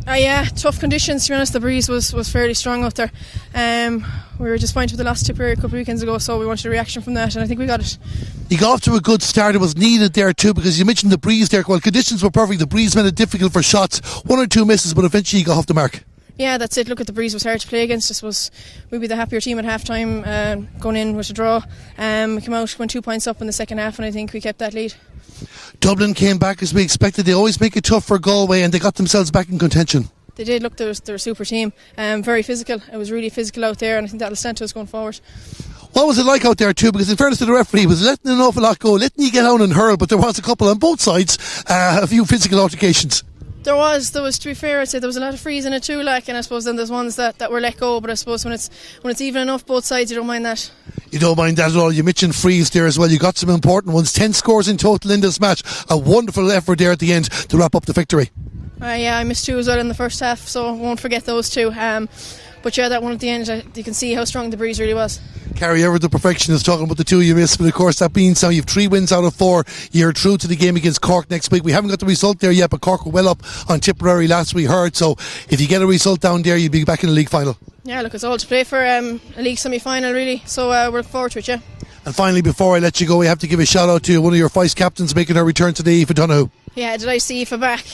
Yeah, tough conditions, to be honest. The breeze was fairly strong out there. We were disappointed with the last Tipperary a couple of weekends ago, so we wanted a reaction from that, and I think we got it. You got off to a good start. It was needed there too, because you mentioned the breeze there. Well, conditions were perfect. The breeze made it difficult for shots. 1 or 2 misses, but eventually you got off the mark. Yeah, that's it. Look, at the breeze was hard to play against. We'd be the happier team at half time, going in with a draw. We came out, went 2 points up in the second half, and I think we kept that lead. Dublin came back as we expected. They always make it tough for Galway, and they got themselves back in contention. They did. Look, they're a super team. Very physical. It was really physical out there, and I think that'll stand to us going forward. What was it like out there too? Because in fairness to the referee, he was letting an awful lot go, letting you get out and hurl, but there was a couple on both sides, a few physical altercations. There was, to be fair, I'd say there was a lot of frees in it too, and I suppose then there's ones that were let go, but I suppose when it's even enough both sides, you don't mind that. You don't mind that at all. You mentioned frees there as well. You got some important ones. 10 scores in total in this match. A wonderful effort there at the end to wrap up the victory. Yeah, I missed 2 as well in the first half, so I won't forget those 2. But yeah, that one at the end, you can see how strong the breeze really was. Carrie, ever the perfectionist, talking about the 2 you missed, but of course that means now you've 3 wins out of 4. You're through to the game against Cork next week. We haven't got the result there yet, but Cork were well up on Tipperary last we heard, so if you get a result down there, you'll be back in the league final. Yeah, look, it's all to play for a league semi-final really, so we're looking forward to it, yeah. And finally, before I let you go, we have to give a shout out to one of your vice captains making her return today, Aoife Donoghue. Yeah, did I see Aoife back?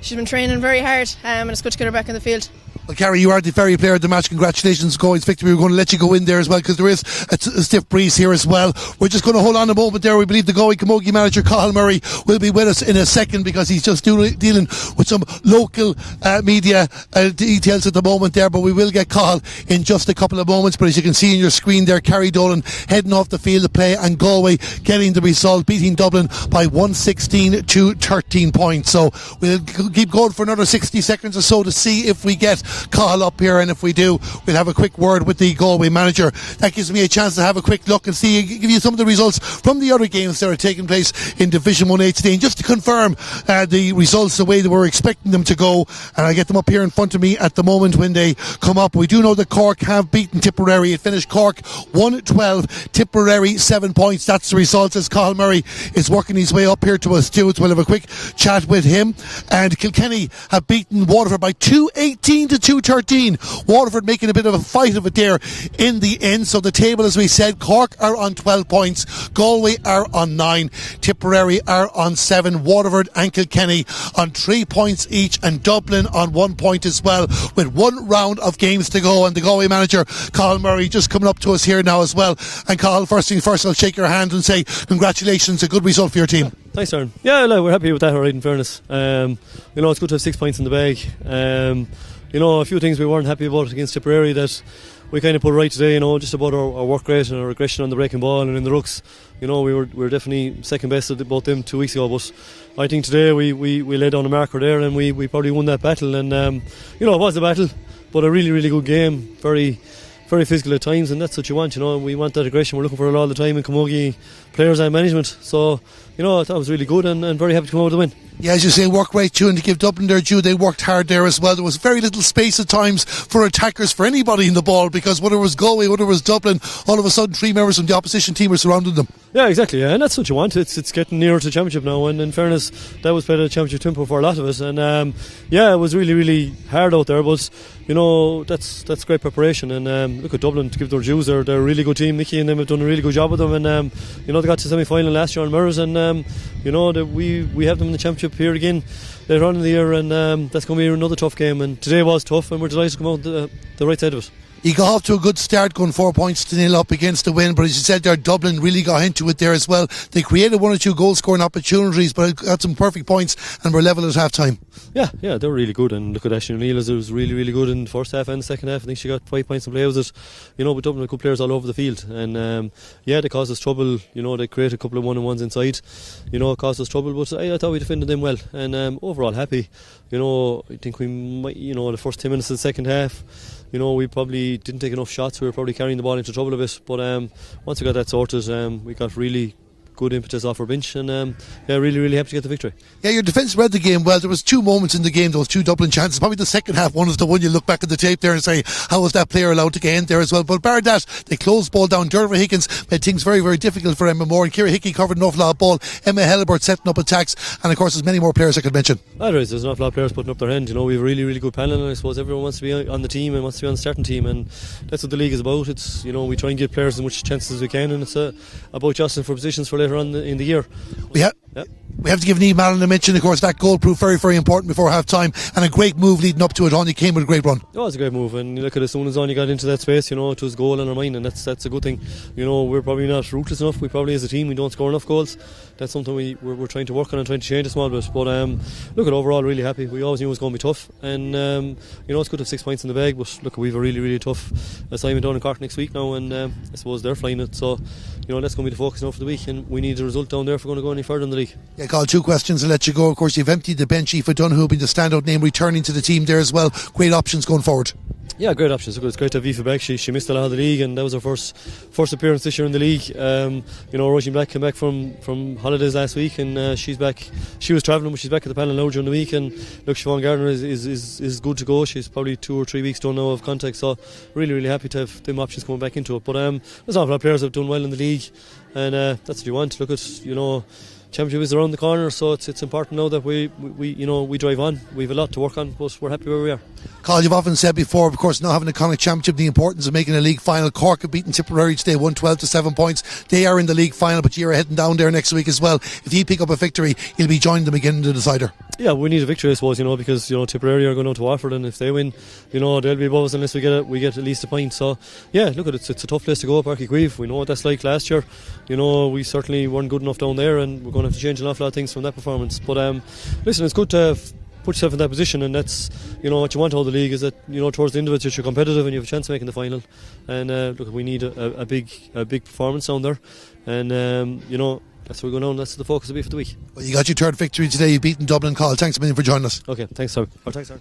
She's been training very hard, and it's good to get her back in the field. Well, Carrie, you are the very player of the match. Congratulations, Galway's victory. We're going to let you go in there as well, because there is a stiff breeze here as well. We're just going to hold on a moment there. We believe the Galway Camogie manager, Cathal Murray, will be with us in a second, because he's just dealing with some local media details at the moment there. But we will get Cathal in just a couple of moments. But as you can see on your screen there, Carrie Dolan heading off the field of play, and Galway getting the result, beating Dublin by 116 to 13 points. So we'll keep going for another 60 seconds or so to see if we get Cathal up here, and if we do, we'll have a quick word with the Galway manager. That gives me a chance to have a quick look and give you some of the results from the other games that are taking place in Division 1A today, and just to confirm the results the way that we're expecting them to go, and I get them up here in front of me at the moment when they come up. We do know that Cork have beaten Tipperary. It finished Cork 1-12, Tipperary 7 points. That's the results, as Cathal Murray is working his way up here to us too. We'll have a quick chat with him. And Kilkenny have beaten Waterford by 2-18 to 2-13. Waterford making a bit of a fight of it there in the end. So the table, as we said, Cork are on 12 points, Galway are on 9, Tipperary are on 7, Waterford and Kilkenny on 3 points each, and Dublin on 1 point as well, with 1 round of games to go. And the Galway manager, Cathal Murray, just coming up to us here now as well. And Cathal, first things first, I'll shake your hand and say congratulations, a good result for your team. Thanks, Aaron. Yeah, no, we're happy with that, alright, in fairness. It's good to have 6 points in the bag. A few things we weren't happy about against Tipperary that we kind of put right today, just about our work rate and our aggression on the breaking ball and in the rucks. We were definitely second best at both them 2 weeks ago, but I think today we laid down a marker there, and we probably won that battle. And it was a battle, but a really, really good game. Very, very physical at times, and that's what you want. We want that aggression. We're looking for it all the time in Camogie, players and management. So that was really good, and very happy to come out with the win. Yeah, as you say, work right too, and to give Dublin their due, they worked hard there as well. There was very little space at times for attackers, for anybody in the ball, because whether it was Galway, whether it was Dublin, all of a sudden 3 members from the opposition team were surrounding them. Yeah, exactly, and that's what you want. It's getting nearer to championship now, and in fairness, that was played at championship tempo for a lot of us, and it was really, really hard out there, but that's great preparation. And look at Dublin, to give their dues, they're a really good team. Nicky and them have done a really good job with them, and they got to the semi-final last year on Mirrors, and we have them in the championship here again later on in the year, and that's going to be another tough game. And today was tough, and we're delighted to come out the right side of it. He got off to a good start, going 4 points to 0 up against the win, but as you said there, Dublin really got into it there as well. They created 1 or 2 goal scoring opportunities, but got some perfect points and were level at half time. Yeah, they were really good, and look at Ashley O'Neill, it was really, really good in the first half and the second half. I think she got 5 points in play with it. But Dublin had good players all over the field, and they caused us trouble. They created a couple of 1-on-1s inside, it caused us trouble, but I thought we defended them well, and overall happy. I think we might, the first 10 minutes of the second half, we probably didn't take enough shots. We were probably carrying the ball into trouble a bit. But once we got that sorted, we got really good impetus off our bench, and really, really happy to get the victory. Yeah, your defence read the game well. There was 2 moments in the game, those 2 Dublin chances. Probably the second half one is the one you look back at the tape there and say, how was that player allowed to get in there as well? But bar that, they closed ball down. Derva Higgins made things very, very difficult for Emma Moore, and Ciara Hickey covered an awful lot of ball. Emma Hellibert setting up attacks, and of course there's many more players I could mention. There's an awful lot of players putting up their hand. We have a really, really good panel, and I suppose everyone wants to be on the team and wants to be on the starting team, and that's what the league is about. It's we try and give players as much chances as we can, and it's about jostling for positions for later on in the year. We have to give Niamh Mallon a mention. Of course, that goal proved very, very important before half time, and a great move leading up to it. Anya came with a great run. It was a great move, and you look at as soon as Anya got into that space, it was goal in our mind, and that's a good thing. We're probably not ruthless enough. We probably as a team we don't score enough goals. That's something we're trying to work on and trying to change a small bit. But look at overall, really happy. We always knew it was going to be tough, and it's good to have 6 points in the bag. But look, we have a really, really tough assignment down in Cork next week now, and I suppose they're flying it. So that's going to be the focus now for the week, and we need a result down there if we're going to go any further in the league. Yeah, Carl, 2 questions and let you go. Of course, you've emptied the bench. Aoife Dunn, being the standout name, returning to the team there as well. Great options going forward. Yeah, great options. It's great to have Aoife back. She missed a lot of the league, and that was her first appearance this year in the league. Roisin Black came back from holidays last week, and she's back. She was travelling, but she's back at the panel now during the week. And look, Siobhan Gardner is good to go. She's probably 2 or 3 weeks done now of contact, so really, really happy to have them options coming back into it. But there's an awful lot of players that have done well in the league, and that's what you want. Look at Championship is around the corner, so it's important now that we drive on. We have a lot to work on, but we're happy where we are. Carl, you've often said before, of course, not having a Connacht Championship, the importance of making a league final. Cork have beaten Tipperary today, 112 to 7 points. They are in the league final, but you're heading down there next week as well. If you pick up a victory, you'll be joining them again in the decider. Yeah, we need a victory, I suppose, because Tipperary are going out to Waterford, and if they win, they'll be above us unless we get at least a point. So yeah, look at it. It's a tough place to go, Páirc Uí Chaoimh. We know what that's like last year. We certainly weren't good enough down there, and we're going to have to change an awful lot of things from that performance. But listen, it's good to put yourself in that position, and that's what you want out of the league, is that towards the end of it you're competitive and you have a chance of making the final. And look, we need a big performance down there, and that's where we're going on. That's the focus will be for the week. Well, you got your 3rd victory today. You've beaten Dublin. Carl, thanks a million for joining us. Okay, thanks, sir. Thanks, sir.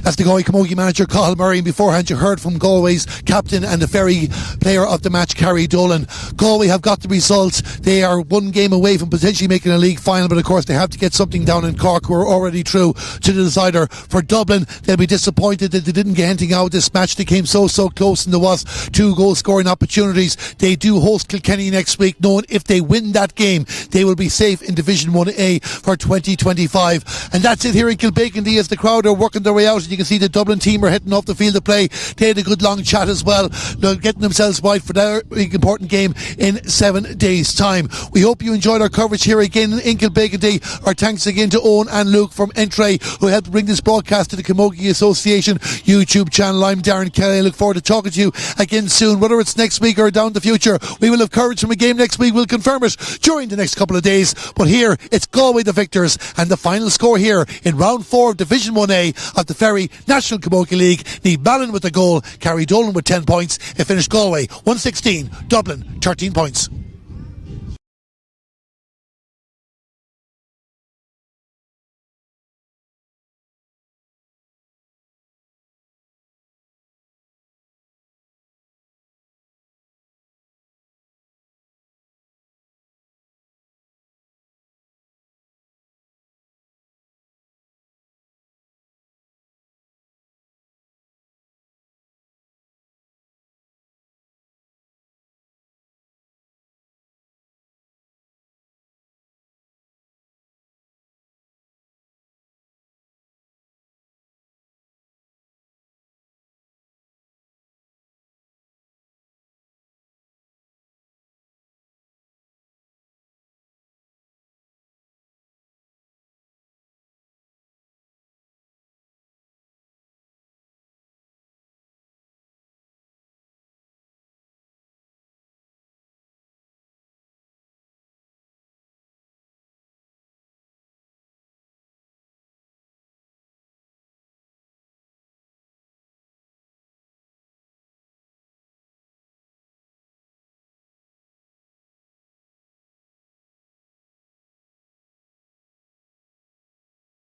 That's the Galway Camogie manager, Cathal Murray. And beforehand, you heard from Galway's captain and the very player of the match, Carrie Dolan. Galway have got the results. They are 1 game away from potentially making a league final, but of course they have to get something down in Cork, who are already through to the decider. For Dublin, they'll be disappointed that they didn't get anything out of this match. They came so close, and there was 2 goal scoring opportunities. They do host Kilkenny next week, knowing if they win that game, they will be safe in Division 1A for 2025. And that's it here in Kilbegany as the crowd are working their way out, and you can see the Dublin team are heading off the field of play. They had a good long chat as well. They're getting themselves right for their important game in 7 days' time. We hope you enjoyed our coverage here again in Kilbegany. Our thanks again to Owen and Luke from Entray, who helped bring this broadcast to the Camogie Association YouTube channel. I'm Darren Kelly. I look forward to talking to you again soon, whether it's next week or down the future. We will have coverage from a game next week. We'll confirm it during the next couple of days. But here, it's Galway the victors, and the final score here in round 4 of Division 1A of the Very National Camogie League. Niamh Mallon with the goal, Carrie Dolan with 10 points. It finished Galway 116, Dublin 13 points.